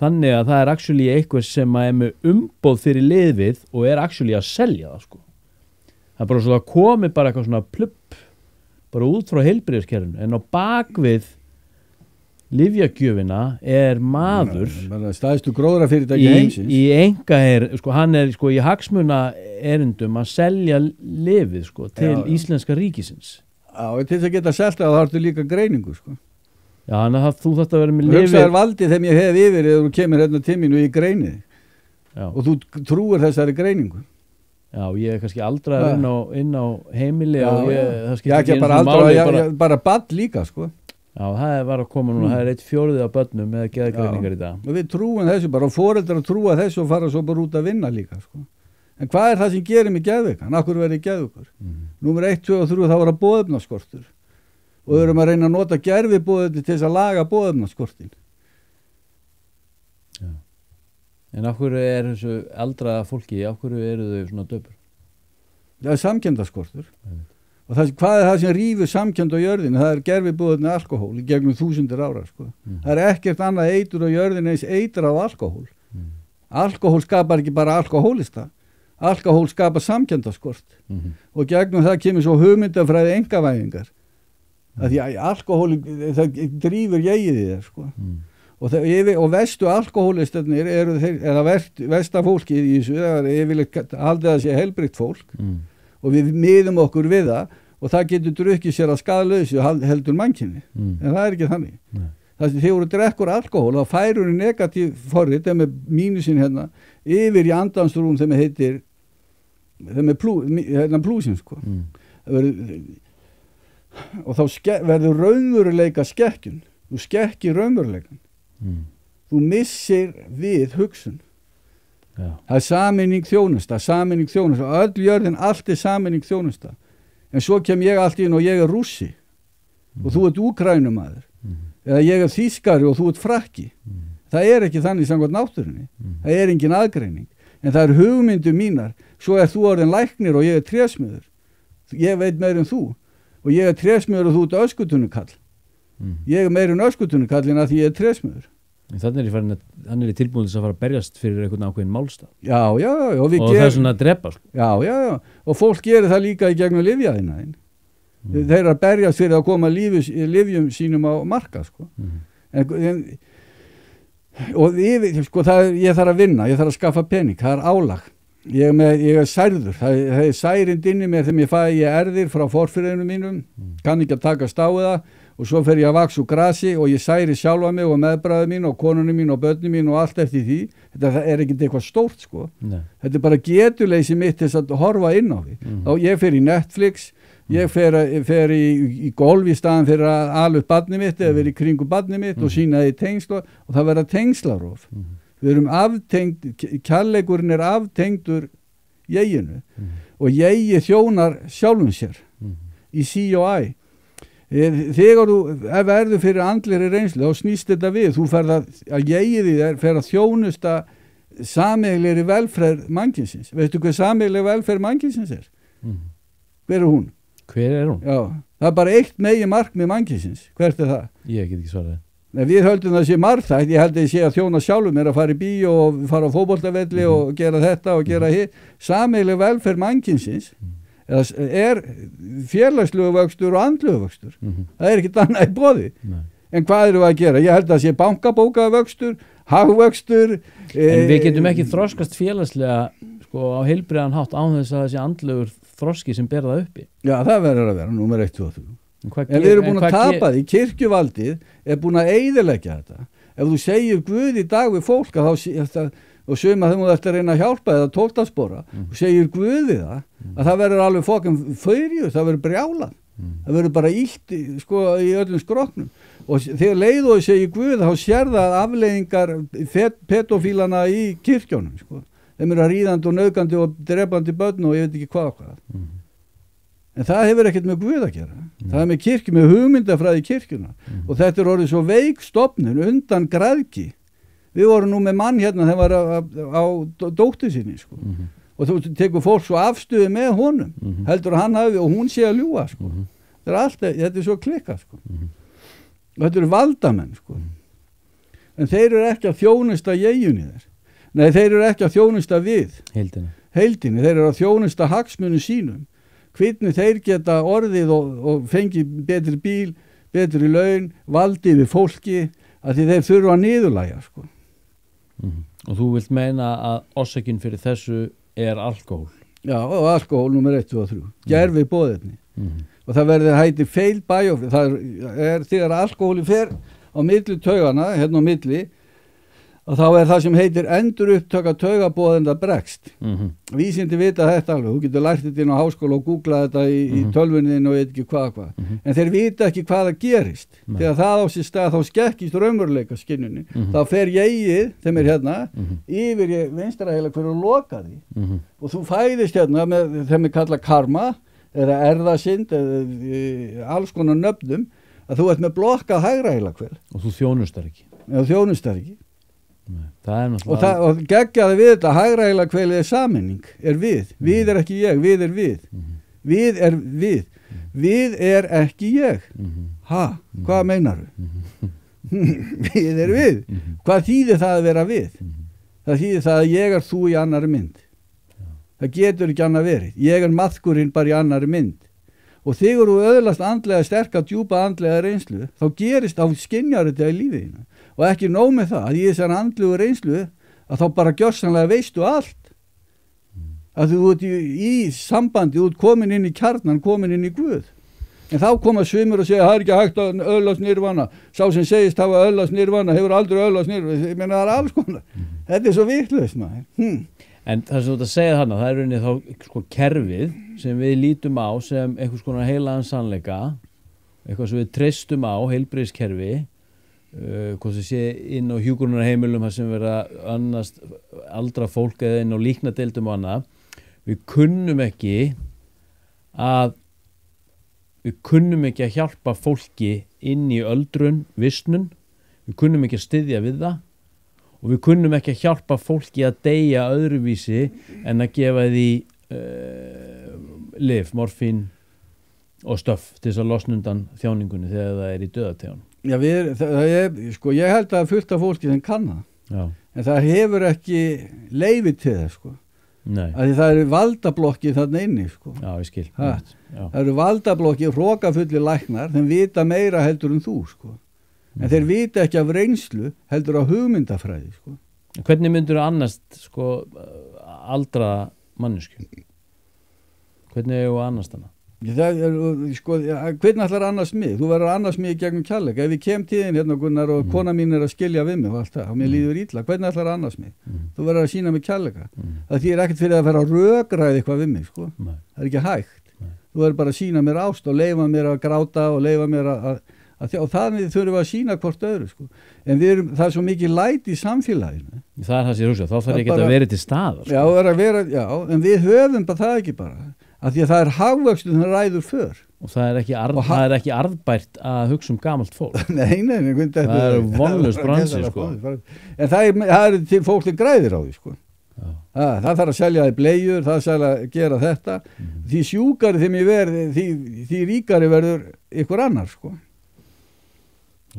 þannig að það er actually eitthvað sem er með umboð fyrir lyfið og er actually að selja það sko. Það er bara svo að komi bara eitthvað svona plupp bara út frá heilbrigðiskerfinu en á bakvið lyfjagjöfina er maður stæðstu gróðrafyrirtæki heimsins í sko, hann er sko, í hagsmuna erindum að selja lyfið sko, til íslenska ríkisins til þess að geta selt það þarftu líka greiningu sko. Já, þannig að þú þarft að vera með lyfið hugsaðar valdið þegar ég hef yfir eða þú kemur hérna tíminu í greinið og þú trúir þessari greiningu Já, ég er kannski aldraður inn á heimili og það skiptir ekki bara aldraður bara ball líka sko Já, það var að koma núna, það er 1/4 af börnum með geðgreiningar í dag. Og við trúum þessu bara og foreldrar trúa þessu og fara svo bara út að vinna líka, sko. En hvað er það sem gerir mig geðveikan? Af hverju verið geðveikur? Númer 1, 2 og 3 þá var það boðefnaskortur. Og við erum að reyna að nota gerviboðefni til þess að laga boðefnaskortin. Já. En af hverju er þessu eldraða fólki, af hverju eru þau svona döpur? Það er samkenndarskortur. Og hvað er það sem rífur samkennd á jörðinu? Það er gerviboðefni alkohól í gegnum þúsundir ára, sko. Það er ekkert annað eitur á jörðinu eins eitrað á alkohól. Alkohól skapar ekki bara alkohólista. Alkohól skapar samkenndarskort. Og gegnum það kemur svo hugmyndafræði engavæðingar. Því að alkohól, það drífur jegið í þér, sko. Og vestu alkohólistarnir eru þeir, eða versta fólkið í þessu, það er yfirleitt haldið að sé heilbrigt fólk og við miðum okkur við það og það getur drukkið sér að skaðlausu heldur mannkynni. En það er ekki þannig. Það sem þegar þú drekkur alkohól þá færur í negatív forrit, þeim með mínusinn hérna, yfir í andansrúm þeim heitir plúsin, sko. Og þá verður raunveruleika skekkjun. Þú skekkir raunveruleikan. Þú missir við hugsun. Það er sameining þjónusta og öll jörðin, allt er sameining þjónusta. En svo kem ég allt inn og ég er rússi og þú ert úkrænumaður eða ég er þýskari og þú ert frakki. Það er ekki þannig samkvæmt náttúrunni. Það er engin aðgreining. En það er hugmyndu mínar. Svo er þú orðin læknir og ég er trésmiður. Ég veit meir en þú og ég er trésmiður og þú ert öskutunnukall. Ég er meir en öskutunnukallin að því ég er trésmiður. Þannig hann er í tilbúin þess að fara að berjast fyrir einhvern ákveðin málstað. Já. Og það er svona að drepa, sko. Já. Og fólk gerir það líka í gegnum lyfjaðinaðinn. Þeir eru að berjast fyrir að koma lyfjum sínum á markað, sko. Og sko, ég þarf að vinna, ég þarf að skaffa pening, það er álag. Ég er særður, það er særind inni mér þegar ég erðir frá forfyririnu mínum, kann ekki að taka stáið það og svo fer ég að vaks úr grasi og ég særi sjálfa mig og meðbræðu mín og konunum mín og börnum mín og allt eftir því. Þetta er ekkert eitthvað stórt, sko. Þetta er bara getuleysi mitt til að horfa inn á því. Þá ég fer í Netflix, ég fer í golf í staðan fyrir að ala upp barnið mitt eða verið í kringu barnið mitt og sína því tengsla og það verða tengslarof. Við erum aftengt, kærleikurinn er aftengdur jeginu og jegi þjónar sjálfum sér í sí og æ. Þegar þú verður fyrir andlegri reynslu þá snýst þetta við, þú ferð að jegið í þér fer að þjónusta sameiginlegri velferð mannkynsins. Veistu hver sameiginleg velferð mannkynsins er? Hver er hún? Hver er hún? Já, það er bara eitt megin markmið mannkynsins. Hvert er það? Ég get ekki svarað. Nei, við höldum það sé margþætt, ég held að ég sé að þjóna sjálfum mér að fara í bíó og fara á fótboltavelli og gera þetta og gera hitt. Sameiginleg velferð mannkynsins er félagslegu vöxtur og andlegu vöxtur. Það er ekkert annað í boði. En hvað eru að gera? Ég held að það sé bankabókaða vöxtur, hagvöxtur. En við getum ekki þroskast félagslega, sko, á heilbrigðan hátt án þess að það sé andlegur þroski sem ber það uppi. Já, það verður að vera, númer 1, 2 og 3. En við erum búin að tapa því, kirkjuvaldið er búin að eyðileggja þetta. Ef þú segir Guð í dag við fólk og suma þeim og þetta reyna að hjálpa eða tóltaspora og segir Guð við það, að það verður alveg fokkin fyrir, það verður brjálað. Það verður bara illt, sko, í öllum skroknum. Og þegar leið og segir Guð, þá sér það afleiðingar pedofílana í kirkjónum, sko. Þeim eru að ríðandi og nauðgandi og drepandi börn og ég veit ekki hvað. En það hefur ekkert með Guð að gera. Það er með kirkju, með hugmyndafræði kirkjuna. Og þetta er orðið svo veik stofnun undan græðki. Við vorum nú með mann hérna þegar var á dóttur sinni, sko. Og þú tekur fólk svo afstöðu með honum. Heldur að hann hafi, og hún sé að ljúga, sko. Þetta er svo klikkað, sko. Og þetta eru valdamenn, sko. En þeir eru ekki að þjónusta jejunni þér. Nei, þeir eru ekki að þjónusta við. Heildinni. Þeir eru að þjónusta hagsmunum sínum. Hvernig þeir geta orðið og fengi betri bíl, betri laun, valdi við fólki, að því þeir þurfa að niðurlægja, sko. Og þú vilt meina að orsakinn fyrir þessu er alkohól? Já, og alkohól númer 1, 2 og 3. Gervi boðefni. Og það verður hætti feil bæjóf. Það er þegar alkohóli fer á milli taugana, hérna á milli, og þá það sem heitir endurupptaka taugaboðenda bregst. Vísindi vita þetta alveg, þú getur lært þetta inn á háskóla og googlað þetta í tölvunin og eitthvað hvað. En þeir vita ekki hvað það gerist. Þegar það á sér stað þá skekkist raunveruleika skynjunin. Þá fer jegið, þeim hérna, yfir vinstra heilahvel og loka því. Og þú fæðist hérna með þeim kalla karma, eða erðasynd, eða alls konar nöfnum, að þú ert með blokkað hægra heilahvel. Og þú þjónustar ekki. Já, þjónustar ekki. Nei, það náttúrulega... og geggjaði við þetta hægra heilahvelið sammenning, við ekki ég, við við. Við við. Við ekki ég. Hvað meinaru? Við við. Hvað þýðir það að vera við? Það þýðir það að ég þú í annari mynd. Það getur ekki annað verið. Ég maðkurinn bara í annari mynd. Og þegar þú öðlast andlega sterka, djúpa andlega reynslu, þá gerist á skynjar þetta í lífiðina. Og ekki nóg með það, að ég þessar andlegu reynslu, að þá bara gjörsamlega veistu allt. Að þú ert í sambandi, þú ert komin inn í kjarnan, komin inn í Guð. En þá koma svimur og segja, það ekki hægt að öðlast nirvana. Sá sem segist hafa öðlast nirvana, hefur aldrei öðlast nirvana. Ég meina, það alls konar. Þetta svo vitlaust, maður. En það sem þú ert að segja þarna, það rauninni þá sko kerfið sem við lítum á sem einhvers konar heilagan sannleika, eitthvað sem við treystum á, heilbrigðiskerfi, hvað sem sé inn á hjúkrunarheimilum þar sem verða annast aldra fólk eða inn á líknadeildum og annað. Við kunnum ekki að hjálpa fólki inn í öldrun, vistnun, við kunnum ekki að styðja við það og við kunnum ekki að hjálpa fólki að deyja öðruvísi en að gefa því lyf, morfín og stöff til þess að losna undan þjáningunni þegar það í döðategund. Já, ég held að fullt af fólki sem kann það. Já. En það hefur ekki leyfi til það, sko. Nei. Að það eru valdablokki þarna inni, sko. Já, ég skil. Það eru valdablokki, hrókafullir læknar, þeim vita meira heldur en þú, sko. En þeir vita ekki af reynslu heldur á hugmyndafræði, sko. Hvernig myndur þú annast, sko, aldra mannesku? Hvernig er þú annast hana? Hvernig ætlar annars mig? Þú verður annars mig gegnum kærleika. Ef ég kem tíðin hérna, Gunnar, og kona mín að skilja við mig og allt það, og mér líður illa, hvernig ætlar annars mig? Þú verður að sína mig kærleika. Það þýðir ekkert fyrir að fara að rökræða eitthvað við mig, sko. Það ekki hægt. Þú verður bara að sína mér ást og leyfa mér að gráta og leyfa mér og þannig þurfum við að sína hvort öðru, sko. En það er svo mikið læti í samfélaginu. Það það sem ég hugsa, þá þarf ekki að vera til staðar, sko. En við höfum bara það ekki bara. Af því að það hagvöxtur sem ræður för. Og það er ekki arðbært að hugsa gamalt fólk. Nei. Það er vonlaust bransi, sko. En það er til fólk sem græðir á því, sko. Það þarf að selja því bleiur, það þarf að gera þetta. Því sjúkari þeim ég verði, því ríkari verður ykkur annar, sko.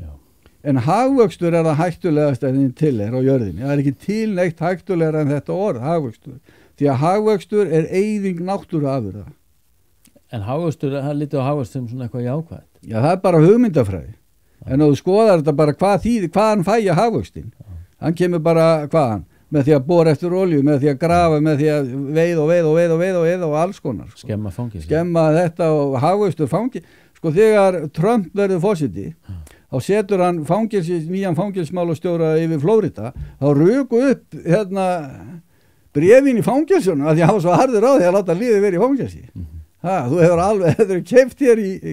Já. En hagvöxtur er það hættulegast en til á jörðinni. Það er ekki til neitt hættulegra en þetta orð, hagvöxtur. Því að hagvöxtur er eyðing náttúruafurða. En hagvöxtur, það lítið á hagvöxt sem svona eitthvað jákvætt. Já, það er bara hugmyndafræði. En ef þú skoðar þetta bara hvaðan fæ ég hagvöxtin? Hann kemur bara hvaðan? Með því að bora eftir olíu, með því að grafa, með því að veið og alls konar. Sko. Skemma fangilsi. Skemma þetta og hagvöxtur fangilsi. Sko þegar Trump verður forseti, þá setur hann nýjan fangilsmálastjóra yfir Flórida, þá ruku upp bréfin í fangelsjónu að því að hafa svo harður á því að láta lífið verið í fangelsi. Þú hefur alveg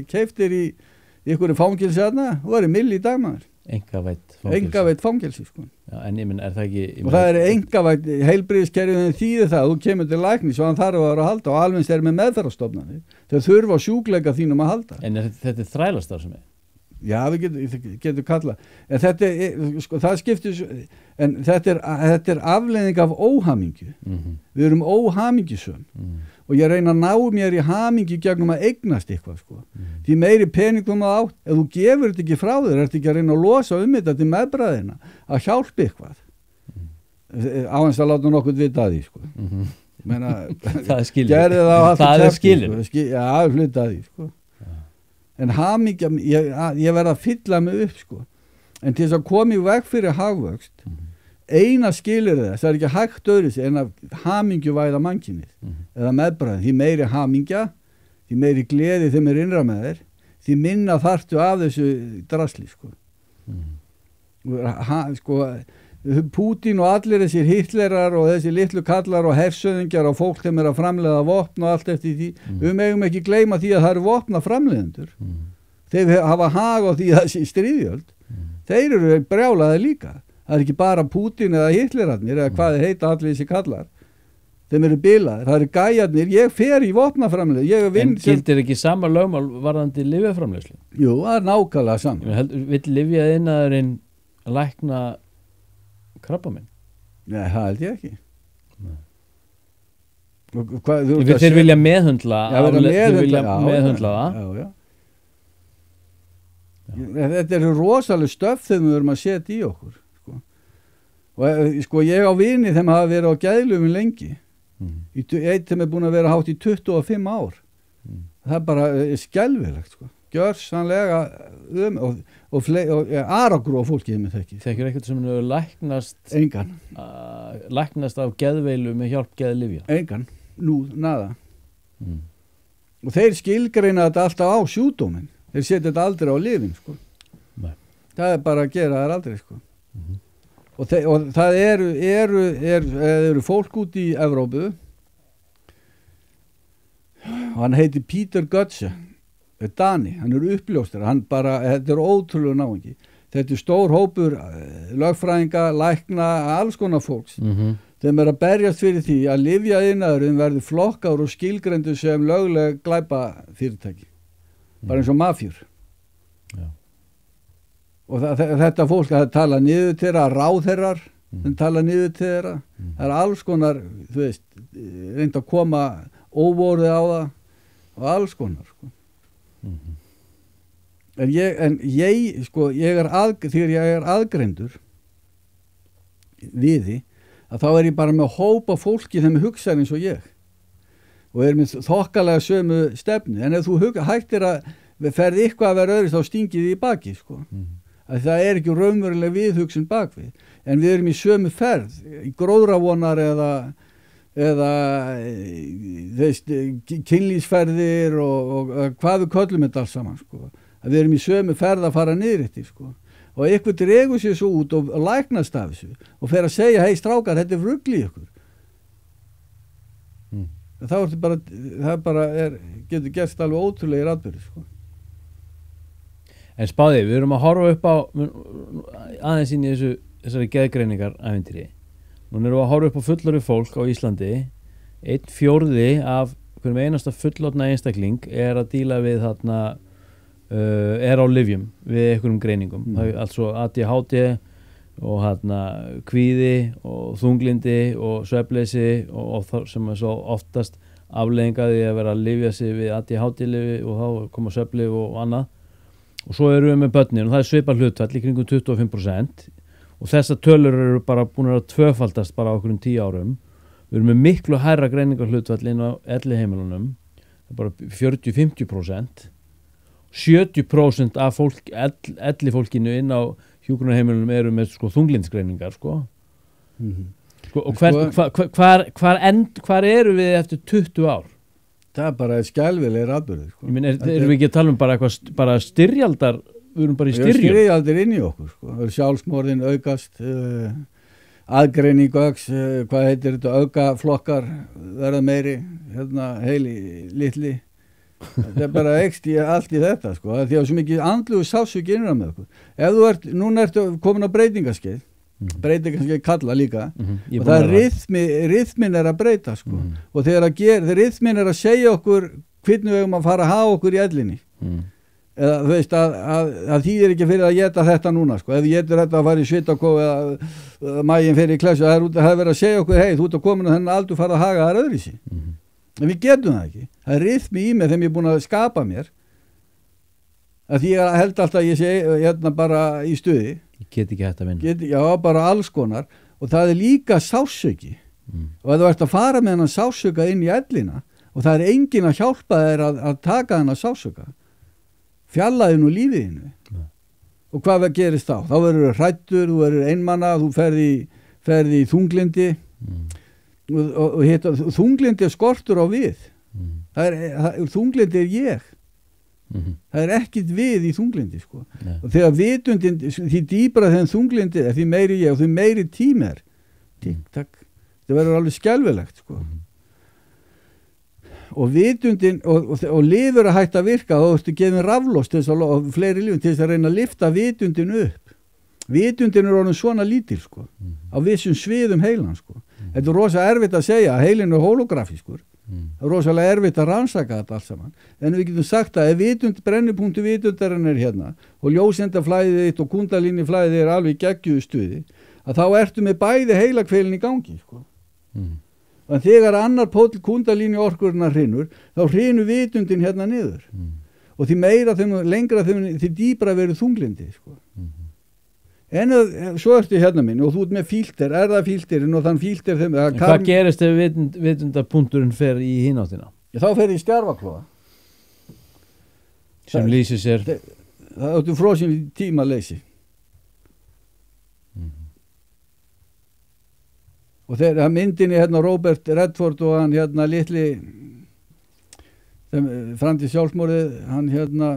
keypt þér í ykkur fangelsi þarna, þú verið mill í dagmaður. Einkavætt fangelsi, sko. Já, en ég minn, er það ekki... Og það er einkavætt heilbrigðiskerfið þýðir það, þú kemur til læknis og hann þarf að vera að halda og alveg er með meðferðarstofnanir. Þau þurfa á sjúkleika þínum að halda. En þetta er þrælastarfsemi? Já, við getum kallað. En þetta er afleiðing af óhamingju. Við erum óhamingjusum. Og ég reyna að ná mér í hamingju gegnum að eignast eitthvað, sko. Því meiri peningum að átt, ef þú gefur þetta ekki frá þér, ertu ekki að reyna að losa þetta til meðbræðina, að hjálpa eitthvað. Áhans að láta nokkuð vita að því, sko. Meina, það er skilur. Það er skilur. Já, hluta að því, sko. En hamingja, ég verð að fylla mig upp, sko. En til þess að koma í veg fyrir hagvöxt, eina skilir þess, það er ekki hægt öðru sig en að hamingju væða mannkynið eða meðbræðin, því meiri hamingja, því meiri gleði þeim innra með þér, því minna þarftu af þessu drasli, sko. Pútín og allir þessir Hitlerar og þessi litlu kallar og hersöðingjar og fólk þeim að framleiða vopn og allt eftir því, við megum ekki gleyma því að það eru vopna framleiðendur, þeir hafa hag á því að þessi stríðjöld, þeir eru brjálaði líka, það er ekki bara Pútín eða Hitlerarnir eða hvað heita allir þessi kallar, þeim eru bilaðir, það eru gæjarnir, ég fer í vopnaframleiðu. En gildir ekki sama lögmál varðandi lyfjaframleiðslu? Jú, það er nákvæmlega saman. Vill lyfjaiðnaðurinn lækna krabbaminn? Nei, það held ég ekki. Þeir vilja meðhundla það? Já. Þetta eru rosalega stöf þegar við erum að setja í okkur. Og sko, ég á vini þeim hafa verið á geðlufin lengi. Eitt sem er búin að vera hátt í 25 ár. Það er bara skelfilegt, sko. Gjörsamlega og aragru á fólki með þekki. Þekkir eitthvað sem hefur læknast? Engan. Læknast af geðveilu með hjálp geðlyfja? Engan. Nú, nada. Og þeir skilgreina þetta alltaf á sjúkdóminn. Þeir setja þetta aldrei á lyfin, sko. Nei. Það er bara að gera það aldrei, sko. Og það eru fólk út í Evrópu og hann heitir Peter Götze, Dani, hann er uppljóstur, þetta er ótrúlega náungi, þetta er stór hópur lögfræðinga, lækna, alls konar fólks, þeim að berjast fyrir því að lyfjaiðnaðurinn verði flokkaður og skilgreindur sem lögleg glæpa fyrirtæki, bara eins og mafjur. Já. Og þetta fólk að tala niður til þeirra, ráðherrar sem tala niður til þeirra, það er alls konar, þú veist, reynd að koma óvorið á það og alls konar, sko. En ég, sko, þegar ég er aðgreindur við því, að þá er ég bara með hópa fólki þeim hugsaðar eins og ég og er með þokkalega sömu stefnu, en ef þú hættir að ferð eitthvað að vera öðru þá stingið því í baki, sko. Að það er ekki raunveruleg viðhugsun bakvið, en við erum í sömu ferð, í gróðravonar eða kynlífsferðir og hvað við köllum þetta alls saman, sko. Að við erum í sömu ferð að fara niður eftir, sko. Og eitthvað dregur sér svo út og læknast af þessu og fer að segja, hei strákar, þetta er rugl í ykkur. Það getur gerst alveg ótrúlegir atburðir, sko. En spáði, við erum að horfa upp á aðeins inn í þessari geðgreiningar ævintýri. Nú erum við að horfa upp á fullorðið fólk á Íslandi. 1/4 af hverjum einasta fullorðna einstakling er að díla við þarna, er á lyfjum við einhverjum greiningum. Það er altså ADHD og kvíði og þunglindi og svefnleysi og sem er svo oftast afleiðingaði að vera að lyfja sig við ADHD-lyfi og þá koma svefnlyf og annað. Og svo erum við með börnin og það er svipað hlutfall í kringum 25% og þessar tölur eru bara búin að tvöfaldast bara á okkur 10 árum. Við erum með miklu hærra greiningar hlutfall inn á elliheimilunum, það er bara 40-50%. 70% af ellifólkinu inn á hjúkrunarheimilunum eru með sko, þunglindsgreiningar. Sko. Sko, og hvar eru við eftir 20 ár? Það er bara skælvilegir atburðir, sko. Erum við ekki að tala um bara styrjaldar, við erum bara í styrjum? Styrjaldir inn í okkur, sko. Sjálfsmorðin aukast, aðgreining auks, hvað heitir þetta, aukaflokkar verða meiri, heili, litli. Það er bara ekst í allt í þetta, sko. Því að svo mikið andlugu sársöki innra með okkur. Ef núna ertu komin á breytingaskeið, breytingaskeið kalla líka, og það er rytmin er að breyta, sko. Og þegar rytmin er að segja okkur hvernig við að fara að hafa okkur í ellinni. Eða þú veist að þýðir ekki fyrir að geta þetta núna, sko. Ef ég getur þetta að fara í svitakóf eða maginn fyrir í klessu, það er verið að segja okkur, hei, þú ert að komin og þennan aldur fara að haga þar öðruvísi. En við getum það ekki. Það er rytmi í mig þegar ég er búin að skapa mér. Að því ég held alltaf að ég sé bara í stuði. Ég get ekki hægt að vinna. Já, bara alls konar. Og það er líka sásauki. Og ef þú ert að fara með hennan sásauka inn í ellina og það er enginn að hjálpa þér að taka hennan sásauka, fjallaði nú lífiðinu. Og hvað gerist þá? Þá verður þú hræddur, þú verður einmana, þú ferði í þunglindi. Og þunglindi er skortur á við. Þunglindi er ég. það er ekkit við í þunglindi sko. Og þegar vitundin, því dýpra þeim þunglindi er, því meiri ég og því meiri tími er tikk-takk, það verður alveg skelfilegt sko. Og vitundin og lifur að hætta að virka, þá ertu gefin raflost til þess að fleiri lifin til þess að reyna að lifta vitundin upp. Vitundin er orðin svona lítil sko, á vissum sviðum heilan sko. Þetta er rosa erfitt að segja að heilin er holografískur. Það er rosalega erfitt að rannsaka þetta allt saman, en við getum sagt að ef brennipunktu vitundarinn er hérna og ljósendaflæðið þitt og kundalíniflæðið er alveg í geggjuðu stuði, að þá ertu með bæði heilakveilin í gangi sko. En þegar annar póll kundalíni orkurinnar hrinur, þá hrinu vitundin hérna niður og því meira þeim lengra þeim því dýpra verður þunglindi sko. En svo ertu hérna minn og þú ert með filter, er það filterinn og þann filter þeim hvað gerist ef vitundarpunkturinn fer í hináttina? Þá fer í stjarfaklóa sem lýsir sér það áttu frosin tímaleysi og þegar myndinni hérna Robert Redford og hann hérna litli fram til sjálfsmorðið hann hérna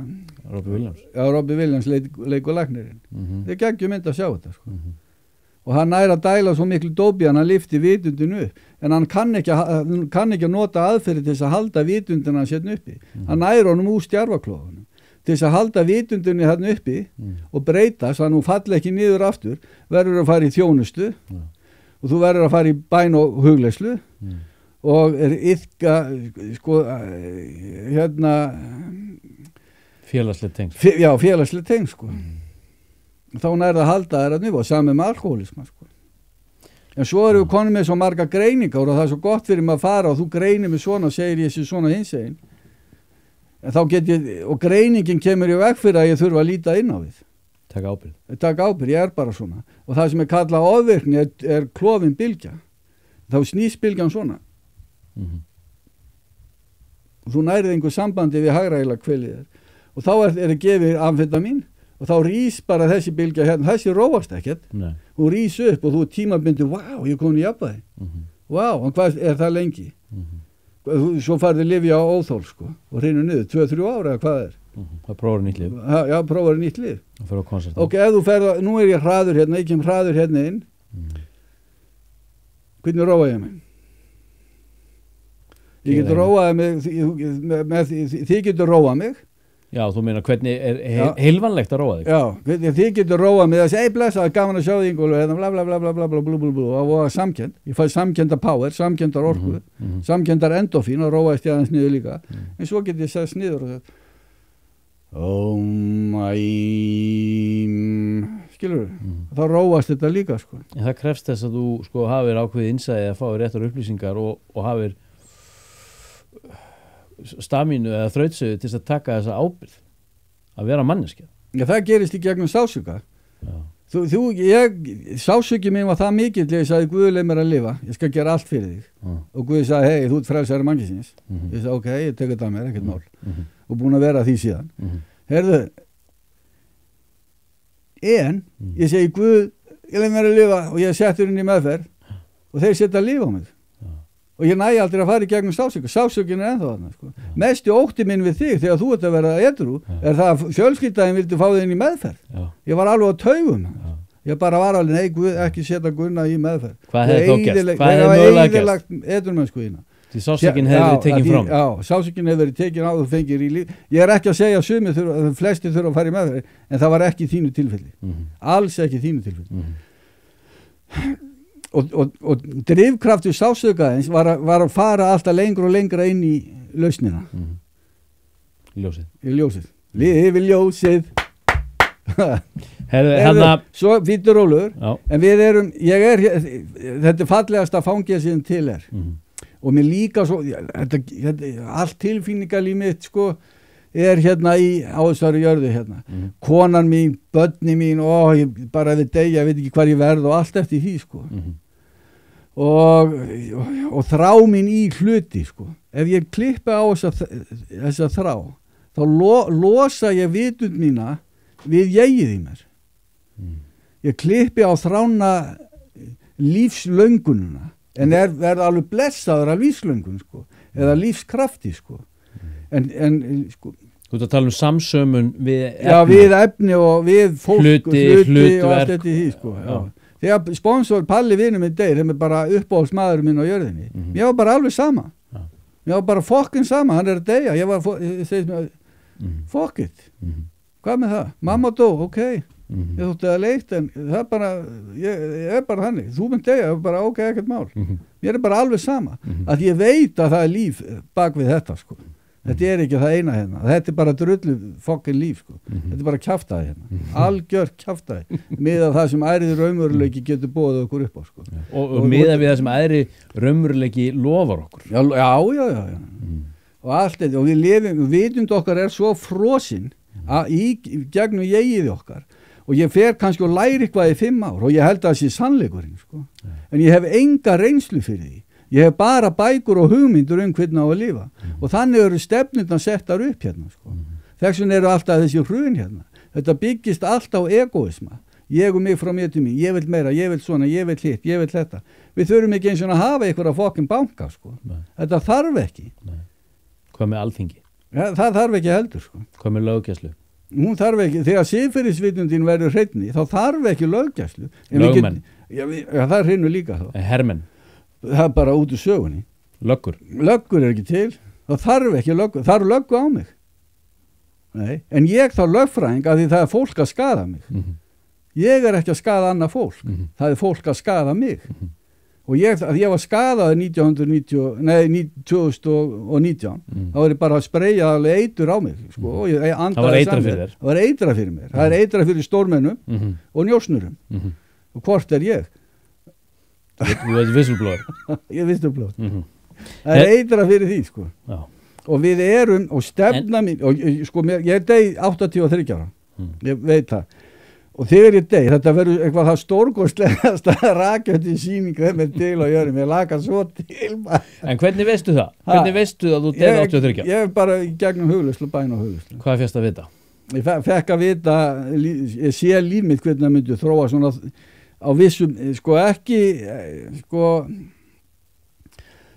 Robbie Williams leik og læknirinn það er geggjum mynd að sjá þetta sko. Og hann næra að dæla svo miklu dópi hann lyfti vitundinu upp en hann kann ekki að nota aðferði til þess að halda vitundina hans hérna uppi hann næra honum úr stjarfaklófunum til þess að halda vitundinu hérna uppi og breyta svo að hún falli ekki niður aftur verður að fara í þjónustu og þú verður að fara í bæn og hugleyslu og er yfka sko hérna félagslega tengst já, félagslega tengst sko þá nærða að halda þær að nýfa og saman með alkoholisma sko en svo erum við konum með svo marga greiningar og það er svo gott fyrir maður að fara og þú greinir með svona og segir ég sé svona hinsegin en þá get ég og greiningin kemur í veg fyrir að ég þurfa að líta inn á við taka ábyrgð, ég er bara svona og það sem er kallað ofvirkni er klofin bylgja þá snýst bylgjan svona og þú nærið einhver sambandi við hagræðilega kvelið og þá er gefið amfetamin og þá rís bara þessi bylgja hérna, þessi róast ekkert hún rís upp og þú tímabindi ég kom í jafnvægi en hvað er það lengi svo farið lifja á óþól sko og hrinu niður 2-3 ára eða hvað er það prófar nýtt líf já, prófar nýtt líf ok, ef þú ferð nú er ég hraður hérna, ég kem hraður hérna inn hvernig róa ég mig ég getur róað mig þið getur róað mig já, þú meina hvernig er heilvanlegt að róa þig já, þið getur róað mig að segja, blessa, gaman að sjá þig og bla bla bla bla bla bla bla bla og samkend, ég fæ samkendar power samkendar orku, samkendar endorfín og róaðist ég aðeins niður líka en svo getur ég sest niður og sagt skilur þá róast þetta líka sko. En það krefst þess að þú sko hafir ákveðið innsæði að fáir réttar upplýsingar og hafir stamínu eða þrautsögu til að taka þessa ábyrgð að vera manneskja. Já, það gerist í gegnum sásuga. Sásugi minn var það mikill ég sagði Guð leið mér að lifa, ég skal gera allt fyrir þig og Guð sagði hei, þú ert frelsari mannkynssins ég sagði ok, ég tek þetta að mér, ekkert mál og búin að vera því síðan herðu en ég segi Guð, ég leið mér að lifa og ég settur inn í meðferð og þeir setja líf á mig og ég næ aldrei að fara í gegnum sásugin er ennþá þarna sko. Mestu ótti minn við þig þegar þú ert að vera edrú er það að fjölskyldaðin vildi fá þig inn í meðferð ég var alveg á taugum ég bara var alveg, nei Guð, ekki setja Gunna í meðferð hvað hefði þá gerst? Hvað hefði mögulega gerst? Því sásugin hefði verið tekin frá já, sásugin hefði verið tekin á þú fengir í líf ég er ekki að segja að flesti þurfa að fara í meðferð en það var ekki í þínu tilfelli alls ekki í þínu tilfelli og drifkraftur sásugaðins var að fara alltaf lengra og lengra inn í lausnina ljósið lifi ljósið svo vítur rólur en við erum þetta er fallegasta fangelsinn til og mér líka svo allt tilfinningalíf mitt sko er hérna á þessari jörðu hérna konan mín, börni mín ég bara við deyja, ég veit ekki hvar ég verð og allt eftir því sko og þrá mín í hluti sko ef ég klippa á þessa þrá þá losa ég vitund mína við jegið í mér ég klippi á þrána lífslöngununa en verða alveg blessaður af lífslöngun sko eða lífskrafti sko en sko Þú ert að tala samsömun við Já, við efni og við fólk hluti og hlutverk allt þetta í því sko. Þegar sponsor Palli vinur minn deyr, þeim bara uppáhaldsmaður minn á jörðinni, mér var bara alveg sama mér var bara fokkin sama, hann að deyja, ég var fuck it hvað með það, mamma dó, ok ég þótti að leikt en það bara ég bara þannig, þú mynd deyja bara ok, ekkert mál, mér bara alveg sama að ég veit að það líf bak við þetta sko. Þetta ekki það eina hérna, þetta bara drullu fokkin líf sko. Þetta bara kjaftaði hérna, algjör kjaftaði með að það sem ærið raunveruleiki getur bóðið okkur upp á sko. og með að við það sem ærið raunveruleiki lofar okkur Já. Og allt þetta, og við lifum, vitund okkar svo frosinn í gegnum eigið okkar og ég fer kannski og læri eitthvað í 5 ár og ég held að það sé sannleikurinn sko. En ég hef enga reynslu fyrir því. Ég hef bara bækur og hugmyndur hvernig á að lifa og þannig eru stefnurnar settar upp hérna sko. Þess vegna eru alltaf þessi hrun hérna. Þetta byggist alltaf á egoisma. Ég og mig frá mér til mín, ég vil meira, ég vil svona, ég vil hitt, ég vil þetta. Við þurfum ekki eins og að hafa einhverja fokkin banka sko. Þetta þarf ekki. Hvað með alþingi? Ja, það þarf ekki heldur sko. Hvað með löggæslu? Hún þarf ekki, þegar siðferðisvitundin verður hreinni, þá þarf ekki löggæslu. Lögmenn? Já, það hrinur líka þá. Hermenn? Það bara út úr sögunni. Löggur ekki til, þá þarf ekki löggu, þarf löggu á mig. Nei, en ég þá lögfræðing að því það fólk að skaða mig. Ég ekki að skaða annað fólk, það fólk að skaða mig. Og ég var skadaði 2019, þá ég bara að spreyja eitur á mig. Sko, það var eitra fyrir þér? Það var eitra fyrir mér, það eitra fyrir stórmennum og njósnurum. Og hvort ég? Þú veit whistleblower. Ég whistleblower. Það eitra fyrir því sko. Já. Og við erum og stefna mín og sko ég dey 83 ára. Ég veit það. Og þegar ég dey, þetta verður eitthvað það stórkostlegast að rakjöndi sýningu þeim til og jörum, ég laka svo til maður. En hvernig veistu það? Hvernig veistu að þú deyð 83 ára? Ég bara gegnum huglauslu, bæn og huglauslu. Hvað férst að vita? Ég fekk að vita, ég sé líf mitt hvernig það myndi þróa svona á vissum, sko ekki sko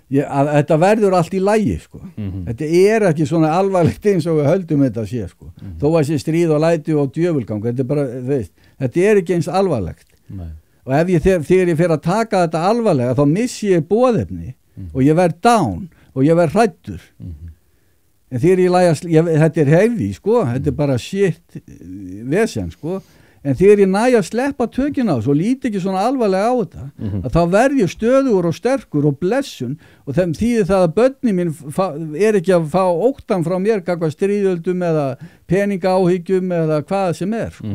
að þetta verður allt í lagi sko. Þetta ekki svona alvarlegt eins og við höldum þetta sé sko. Þó að sé stríð og læti og djöfulgang, þetta bara, veist, þetta ekki eins alvarlegt. Nei. Og þegar ég fer að taka þetta alvarlega þá missi ég boðefni og ég verð down og ég verð hræddur. En þegar þetta hefi sko, þetta bara shit vesen sko. En þegar ég næ að sleppa tökina á svo líti ekki svona alvarlega á þetta að þá verð ég stöðugur og sterkur og blessun og þeim þýðir það að börni mín ekki að fá óttan frá mér gagnvart stríðöldum eða peningaáhyggjum eða hvað sem sko.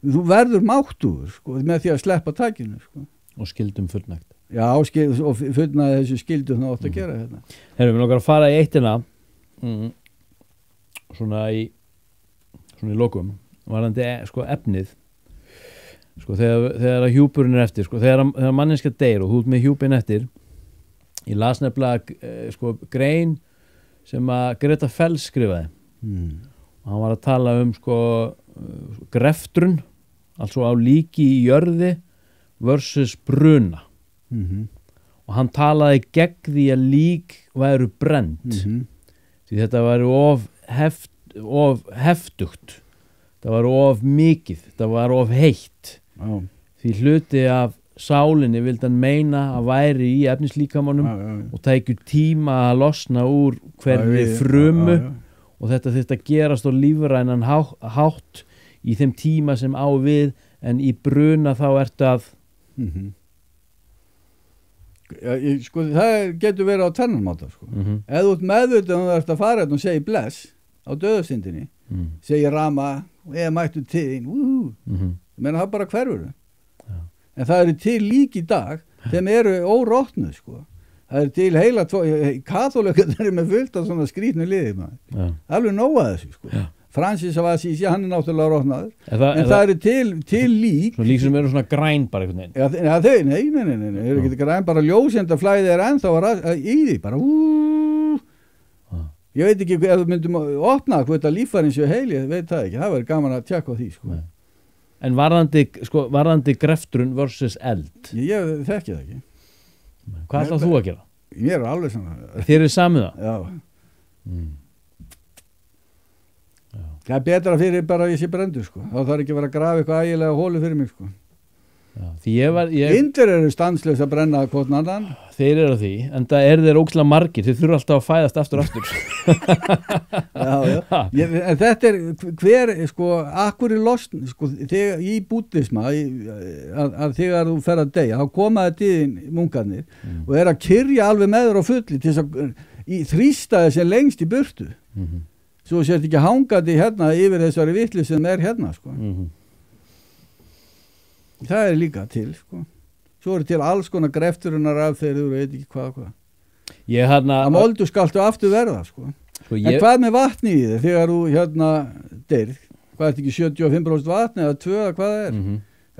Þú verður máttugur sko, með því að sleppa takinu sko. Og skildum fullnægt. Já, og fullnægt þessu skildum það ótt að gera þetta. Við nokkar að fara í eittina svona í lokum varandi sko efnið sko þegar hjúpurinn eftir sko þegar manneskja deyr og þú ert með hjúpinn eftir ég las nefnilega sko grein sem að Greta Fels skrifaði og hann var að tala sko greftrun altså á líki í jörði versus bruna og hann talaði gegn því að lík væru brennt því þetta væri of heftugt það var of mikið, það var of heitt því hluti af sálinni vildi hann meina að væri í efnislíkamanum og tækju tíma að losna úr hverri frumu og þetta þyrfti að gerast á lífrænan hátt í þeim tíma sem á við en í bruna þá ertu að sko það getur verið á tennanmáta sko ef þú ert meðvitað þú ert að fara og segja bless á döðastindinni segja rama eða mættu til þín menna það bara hverfur en það eru til lík í dag þeim eru órótnuð sko það eru til heila kaþólikar með fullt af svona skrýtnu liði alveg nóga þessu sko Francis af Assisi, hann náttúrulega rótnaður en það eru til lík svona lík sem eru svona græn bara einhvern veginn nei, eru ekki græn bara ljósendaflæði ennþá í því bara ég veit ekki ef við myndum opna hvað þetta líffærin séu heil, ég veit það ekki það verður gaman að tjekka á því sko. En varðandi greftrun versus eld ég þekki það ekki hvað ætlað þú að gera? Ég alveg svona þér samið það? Já Það er betra fyrir bara að ég sé brendur sko. Þá þarf ekki að vera að grafa eitthvað ægilega hólu fyrir mig sko. Já, því Indir eru stanslaus að brenna hvort annan. Þeir eru því, en það þeir ókslega margir, þeir þurfa alltaf að fæðast aftur. Já. En þetta hver, sko, akkur í losn, sko, þegar í búddisma, að þegar þú fer að deyja, þá komaði tíðin munkarnir og að kyrja alveg með þér á fulli til þess að þrýsta þessi lengst í burtu. Svo sért ekki hangandi hérna yfir þessari vitli sem hérna, sko. Það líka til, sko. Svo til alls konar grefturinnar aðferðir og veit ekki hvað. Það moldu skaltu aftur verða, sko. En hvað með vatni í þig þegar þú deyrð? Hvað ekki 75% vatni eða 2 eða hvað það er?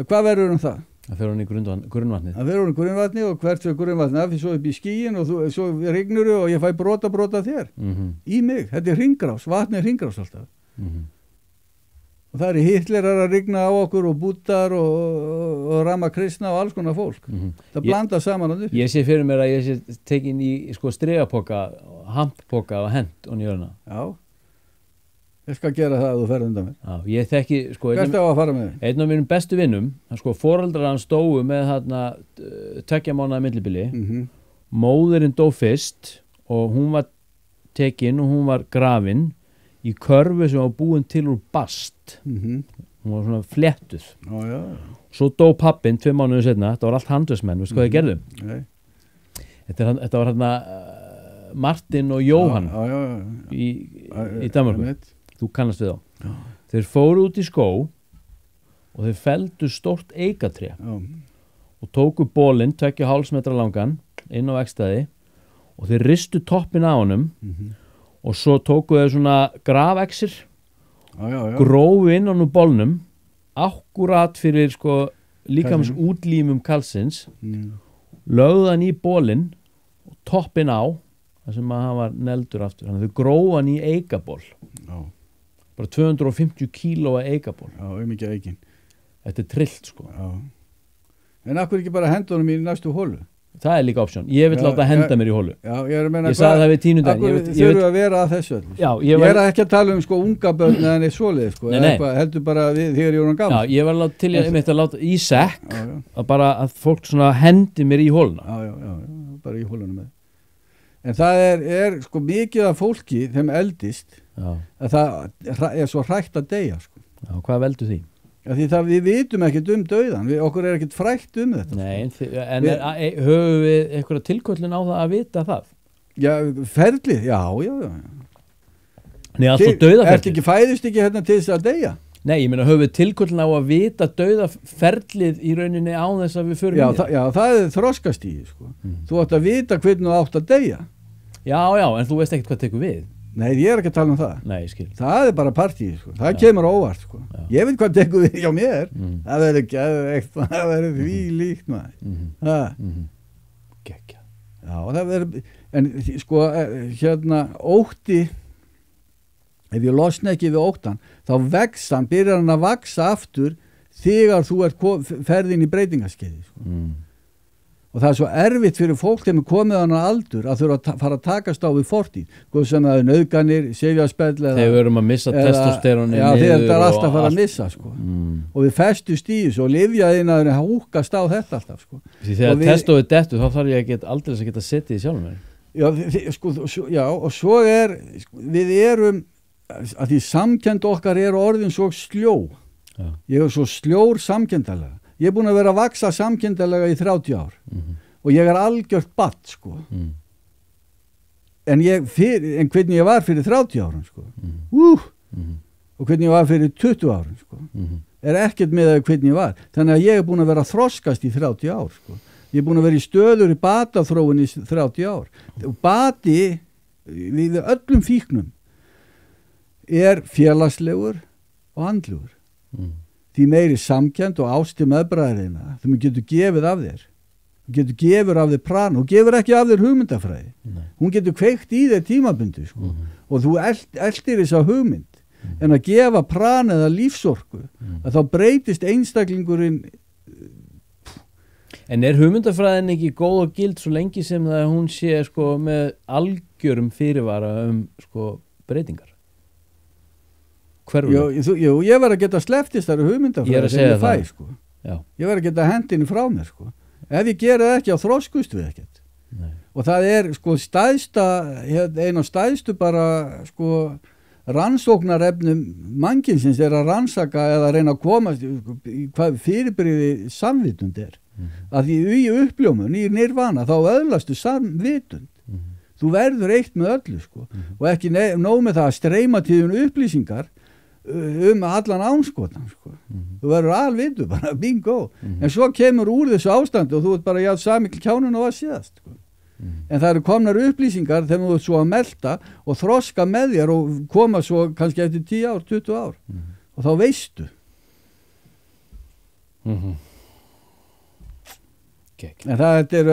Hvað verður það? Það fer hún í grunnvatnið. Það fer hún í grunnvatnið og hvert fyrir grunnvatnið af því svo upp í skýin og svo rignur og ég fæ brota þér. Í mig. Þetta er hringrás. Vatni er hringrás alltaf. Og það Hitlerar að rigna á okkur og búddar og Ramakrishna og alls konar fólk. Það blanda saman að upp. Ég sé fyrir mér að ég sé tekin í stregapoka, hamppoka og hent og njörna. Já. Ég skal gera það að þú ferð undan mér. Já, ég þekki, hvert á að fara með þig? Einn af mínum bestu vinnum, foreldrar hans dóu með 2 mánaða millibili. Móðirinn dó fyrst og hún var tekin og hún var grafin í körfu sem var búin til úr bast. Hún var svona flettuð. Svo dó pappinn 2 mánuðir seinna. Þetta var allt handverksmenn, veistu hvað þeir gerðu? Nei. Þetta var Martin og Jóhann í Danmarku. Þú kannast við þá. Þeir fóru út í skó og þeir felldu stórt eikatré og tóku bólinn 2,5 metra langan inn á vegstæði og þeir ristu toppinn á honum og svo tóku þeir svona grafexir grófu inn á nú bólnum akkurat fyrir líkams útlímum kalsins lögðu hann í bólinn og toppinn á þar sem að hann var neldur aftur þannig að þau grófu hann í eikaból bara 250 kílóa eikaból mikið eikin þetta trillt en akkur ekki bara henda honum í næstu hólu það líka option, ég vil láta henda mér í hólu ég sagði það við tínundaginn akkur þurfu að vera að þessu ég ekki að tala unga börn eða neitt svoleið heldur bara þegar ég var gammal ég var til að láta í sekk að fólk hendi mér í hóluna bara í hóluna með en það er mikið af fólki þeim eldist að það er svo hrætt að deyja hvað veldur því? Því við vitum ekkert dauðan okkur er ekkert frækt þetta Nei, en höfum við einhverja tilköllun á það að vita það? Já, ferlið, já Nei, alltaf dauðaferlið fæðist ekki hérna til þess að deyja? Nei, ég meina höfum við tilköllun á að vita dauðaferlið í rauninni á þess að við förum í það? Já, það er þroskastíð Þú átt að vita hvernig þú átt að deyja Já, en þú veist ekkert hvað tekur við Nei, ég er ekki að tala það Nei, ég skil Það er bara partíð, það kemur óvart Ég veit hvað tekur við hjá mér Það verður geðveikt, það verður því líkt Gekkja Já, það verður En ótti Ef ég losna ekki við óttan þá byrjar hann að vaksa aftur þegar þú ferðin í breytingaskeiði og það er svo erfitt fyrir fólk þegar komið á hann aldur að þurfa að fara að takast á við fortíð hvað sem það er nauðganir, sefjaspell þegar við erum að missa testosterónið þegar það er alltaf að fara að missa og við festust í þessu og lyfjaðinaður húkast á þetta alltaf því þegar testóið dettu þá þarf ég aldrei að geta setið í sjálfum mér já og svo við erum að því samkennd okkar er orðin svo sljó ég er svo sljór samkendalega ég er búin að vera að vaksa samkendalega í 30 ár og ég er algjört batt en hvernig ég var fyrir 30 árum og hvernig ég var fyrir 20 árum er ekkert með hvernig ég var þannig að ég er búin að vera að þroskast í 30 ár ég er búin að vera í stöður í bataþróun í 30 ár og bati við öllum fíknum er félagslegur og andlegur því meiri samkennd og ást til meðbræðina þú getur gefið af þér þú getur gefur af þér prana hún gefur ekki af þér hugmyndafræði hún getur kveikt í þér tímabundu og þú eldir þessa hugmynd en að gefa prana eða lífsorku að þá breytist einstaklingurinn En er hugmyndafræðin ekki góð og gild svo lengi sem það hún sé með algjörum fyrirvara breytingar? hverfuleg. Jú, ég var að geta slepptist þar hugmyndafræði Ég er að segja þegar það. fæ, sko. Já. Ég var að geta hendinni frá mér, sko. Ef ég gera það ekki á þroskust við ekkert. Nei. Og það er, sko, einn af stæðstu bara, sko, rannsóknarefnum mannkynsins að rannsaka eða reyna að komast í hvað fyrirbrigði samvitund að því í uppljómun, í nirvana þá öðlastu samvitund þú verður eitt með öllu, sko og ekki nóg með það að streyma tíðun upplýsingar allan ánskotan, sko þú verður alvitu, bara bingo en svo kemur úr þessu ástandi og þú ert bara jafn samikl kjánun og að síðast, sko en það eru komnar upplýsingar þegar þú ert svo að melta og þroska með þér og koma svo kannski eftir 10 ár, 20 ár og þá veistu en það er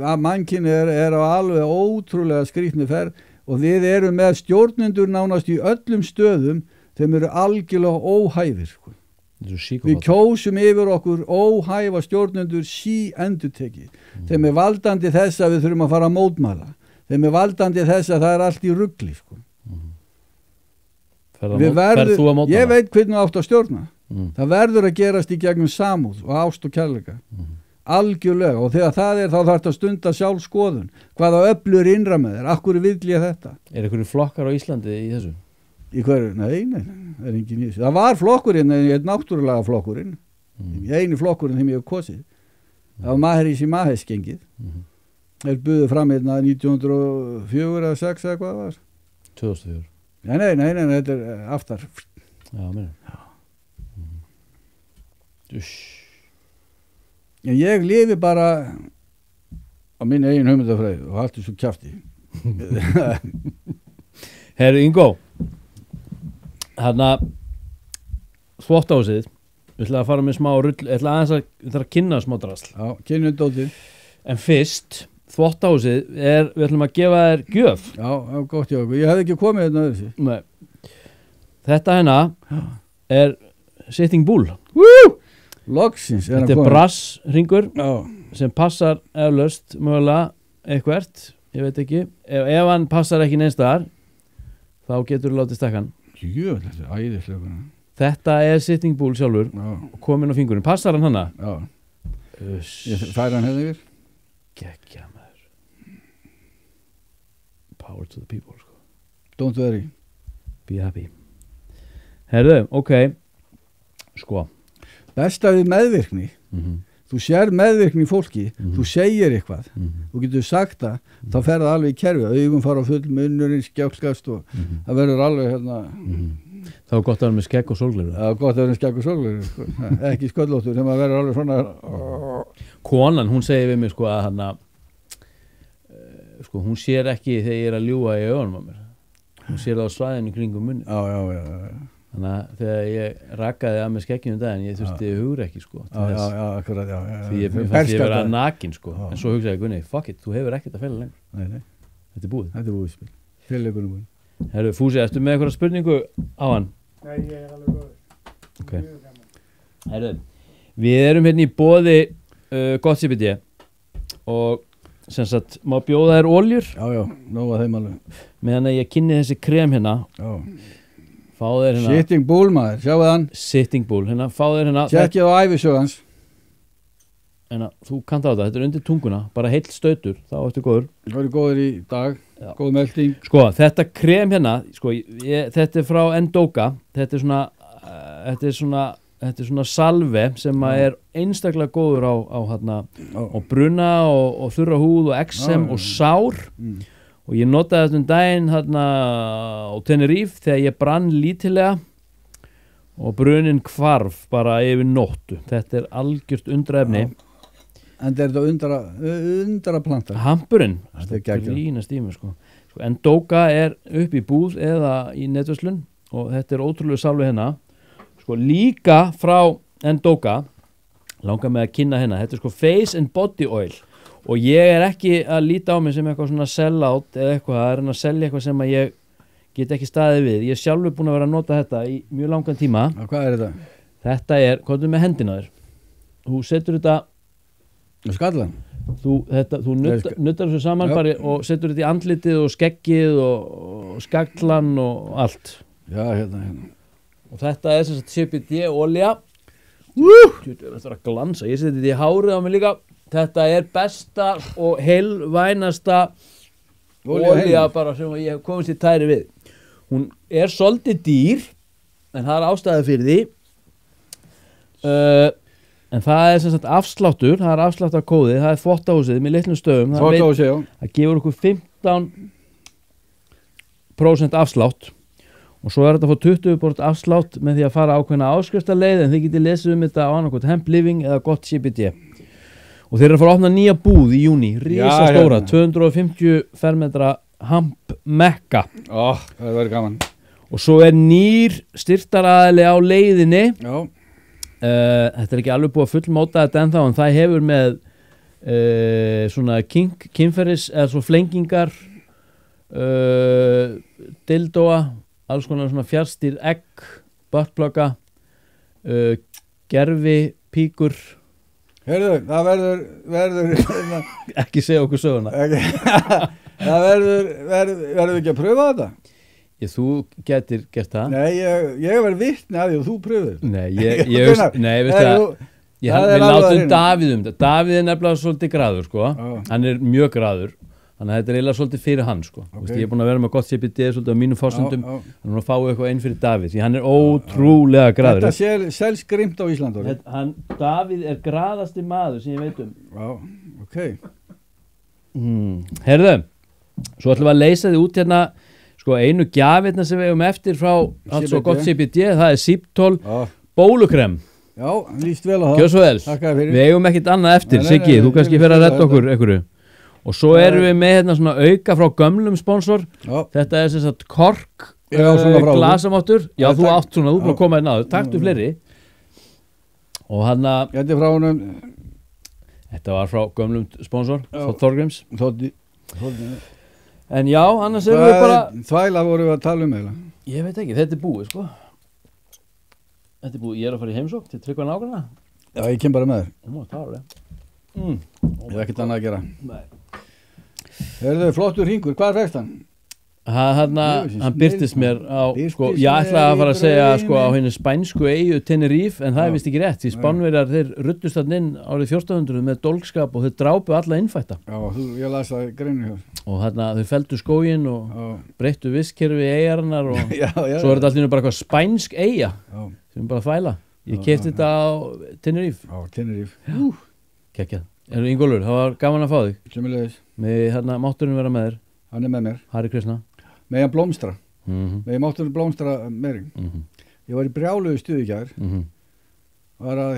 að mannkyn er á alveg ótrúlega skrýtni ferð og við erum með stjórnendur nánast í öllum stöðum þeim eru algjörlega óhæfir, sko við kjósum yfir okkur óhæfa stjórnendur endurtekið. Þeim er valdandi þess að við þurfum að fara að mótmæla. Þeim er valdandi þess að það er allt í rugli, sko. Ferð þú að mótmæla? Ég veit hvernig átt að stjórna. Það verður að gerast í gegnum samúð og ást og kærleika. Algjörlega. Og þegar það er þá þarf þetta að stunda sjálfskoðun. Hvaða öflur innra með þér? Akkur vill ég þetta? Er einhverju flokkar á Íslandi í þessu? Í hverju? Nei, það er engin í þessu. Það var flokkurinn, náttúrulega flokkurinn. Einu flokkurinn þeim ég hef kosið. Það var Mahris í Mahes gengið. Þeir buðu fram hérna 1904 eða 6 eða hvað það var? 2004. Nei, þetta er aftar. Já, meina. En ég lifi bara á minni eigin hugmyndafræði og allt er svo kjafti. Herru Ingo, hérna þvottahúsið, við ætlaðum að fara með smá rull, ég ætla aðeins að kynna smá drasl. Já, kynnum dótið. En fyrst, þvottahúsið við ætlum að gefa þér gjöf. Já, gott hjá okkur, ég hef ekki komið hérna þessi. Nei. Þetta hérna er Sitting Bull. Woo! Loksins þetta er brassringur sem passar eflaust mögulega eitthvert, ég veit ekki ef hann passar ekki neins staðar þá getur þú látið stakkan. Jú, þetta er æðislega. Þetta er Sitting Bull sjálfur komin á fingurinn, passar hann hana? Já. Ég færi hann hefði yfir. Gekkja maður. Power to the people, sko. Don't worry. Be happy. Herðu, ok, sko besta við meðvirkni þú sér meðvirkni í fólki þú segir eitthvað, þú getur sagt það þá fer það alveg í kerfi, augum fara á full munnurinn, skjákskast og það verður alveg hérna þá er gott að vera með skegg og sólgleru það er gott að vera með skegg og sólgleru sko. Ekki sköllóttur, þegar maður verður alveg svona konan, hún segir við mig sko að hana sko hún sér ekki þegar ég er að ljúga í augunum á mér hún sér það á svæðinu kringum munni já. Þannig að þegar ég rakaði að með skeggjum daginn, ég þurfti hugur ekki sko akkurat, því ég fannst ég vera nakin sko en svo hugsaði ég, Gunni, fuck it, þú hefur ekkert að fela lengur nei. Þetta er búið spil, félagurinn búið. Herru, Fúsi, ertu með eitthvað spurningu á hann? Nei, ég er alveg góður. Okay. Herru, við erum hérna í boði gott CBD og sem sagt, má bjóða þér oljur? Já, nóga þeim alveg. Meðan að ég kynni þessi krem hérna fá þér hérna Sitting Bull maður, sjáu þann Sitting Bull, hérna, fá þér hérna Tjekkið á ævisögans hérna, þú kannt á þetta er undir tunguna, bara heill stautur þá ertu góður. Það eru góður í dag, góð melding. Sko, þetta krem hérna, sko, þetta er frá Endoga, þetta er svona salve sem er einstaklega góður á bruna og þurra húð og eksem og sár og ég notaði þetta daginn á Tenerife þegar ég brann lítilega og brunin hvarf bara yfir nóttu. Þetta er algjört undraefni. En þetta er undra planta. Hampurinn, þetta er grínast í mig sko. Endoga er upp í búð eða í netverslun og þetta er ótrúlega salve hérna. Sko líka frá Endoga langar mig að kynna hérna. Þetta er sko Face and Body Oil og ég er ekki að líta á mig sem eitthvað svona sell-out eða eitthvað að reyna að selja eitthvað sem að ég get ekki staðið við. Ég er sjálfur búin að vera að nota þetta í mjög langan tíma. Hvað er þetta? Þetta er, komdu með hendina þér. Þú setur þetta skallan. Þú nuttar þessu saman bara og setur þetta í andlitið og skeggið og skallan og allt. Já, hérna. og þetta er sem sagt CBD olja. Þetta er að glansa, ég seti þetta í hárið á mig líka. Þetta er besta og heilvænasta olja bara sem ég hef komist í tæri við. Hún er svolítið dýr, en það er ástæða fyrir því. En það er sem sagt afsláttur, það er afsláttarkóði, það er þvottahúsið með litlum stöðum. Þvottahúsið, já. Það gefur okkur 15% afslátt. Og svo er þetta að fá 20% afslátt með því að fara ákveðna áskriftarleið, en þið getið lesið þetta á annarkot Hemp Living eða Gott CBD. Og þeir eru að fara að opna nýja búð í júní, risastóra, 250 fermetra Hamp Mekka. Það verður gaman. Og svo er nýr styrktaraðili á leiðinni. Já. Þetta er ekki alveg búið að fullmóta þetta ennþá, en það hefur með svona kynferðis eða svo flengingar, dildóa, alls konar svona fjárstýr egg, buttplugga, gerfi, píkur. Heyrðu, það verður Ekki segja okkur söguna. Það verður ekki að pröfa þetta? Þú getur gert það. Nei, ég verður vitni að því og þú pröfur. Nei, veistu það, við látum Davíð þetta. Davíð er nefnilega svolítið graður, sko. Hann er mjög graður. Þannig að þetta er eiginlega svolítið fyrir hann, sko. Ég er búin að vera með Gott CBD svolítið á mínum forsendum. Þannig að fá eitthvað einn fyrir Davíð, því hann er ótrúlega graður. Þetta selst grimmt á Íslandu. Davíð er graðasti maður sem ég veit um. Já, ok. Heyrðu, svo ætlum við að leysa þið út hérna, sko, einu gjafirna sem við eigum eftir frá alls og Gott CBD, það er Síptól bólukrem. Já, líst vel á það. Gjör svo vel. Við eigum ekkert annað eftir, Siggi, þú kannski fyrir að redda okkur einhverju. Og svo erum við með hérna svona auka frá gömlum sponsor. Þetta er sem sagt kork glasamáttur. Já, þú átt svona, þú búin að koma hérna áður. Taktu fleiri. Og hann að Þetta er frá honum. Þetta var frá gömlum sponsor, Þorgrims. En já, annars erum við bara Þvæla vorum við að tala um eiginlega. Ég veit ekki, þetta er búið, sko. Þetta er búið, ég er að fara í heimsókn til Tryggva nágranna. Já, ég kem bara með þér. Það var það. Ég hef ekkert annað að gera. Nei. Hörðu, flottur hringur, hvað fækst hann? Hann birtist mér á, sko, ég ætlaði að fara að segja, sko, á henni spænsku eyju Tenerife, en það er vist ekki rétt, því Spánverjar, þeir ruddust þarna inn árið 1400 með dólskap og þeir drápu alla innfætta. Já, ég las það greinu hér. Og þau felldu skóginn og breyttu vistkerfi eyjarinnar og svo er þetta allir bara eitthvað spænsk eyja, sem bara þvæla. Ég keypti þetta á Tenerife. Já, Tenerife. Kekjað. Ingólfur, það var gaman að fá þig. Sömuleiðis. Með mátturinn vera með þér. Hann er með mér. Hari Krishna. Með hann blómstra. Með mátturinn blómstra meðring. Ég var í brjálugu stuði í gær. Var að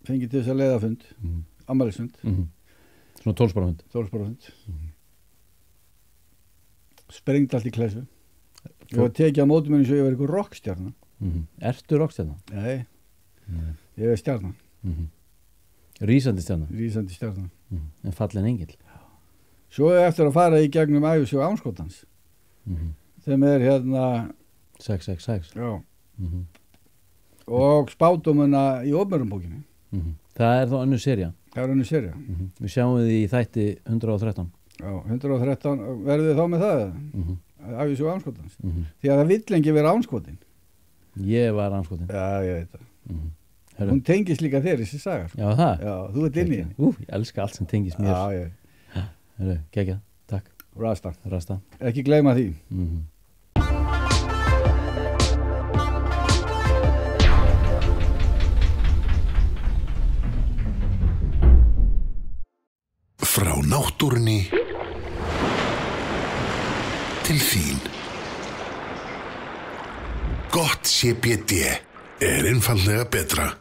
fengið til þess að leiðafund. Ammælisfund. Svona 12-spárafund. 12-spárafund. Sprengt allt í klessu. Ég var tekið á mótum eins og ég var eitthvað rockstjarna. Ertu rockstjarna? Nei. Ég er stjarna. Rísandi stjarna? Rísandi stjarna. En fallin engill? Svo eftir að fara í gegnum ævisögu Ánskotans. Þeim er 666. Já. Og spádómuna í Opinberumbókinni. Það er þá önnur sería? Það er önnur sería. Við sjáum þið í þætti 113. Já, 113. Verðið þið þá með það? Ævisögu Ánskotans. Því að það vill engi vera ánskotin. Ég var ánskotin. Já, ég veit það. Hún tengist líka þér þessi saga. Já, það? Já, þú ert inn í henni. Ég elska allt sem tengist mér. Já, ég. Geggjað, takk. Rasta. Ekki gleyma því. Frá náttúrunni til þín. Gott CBD er einfaldlega betra.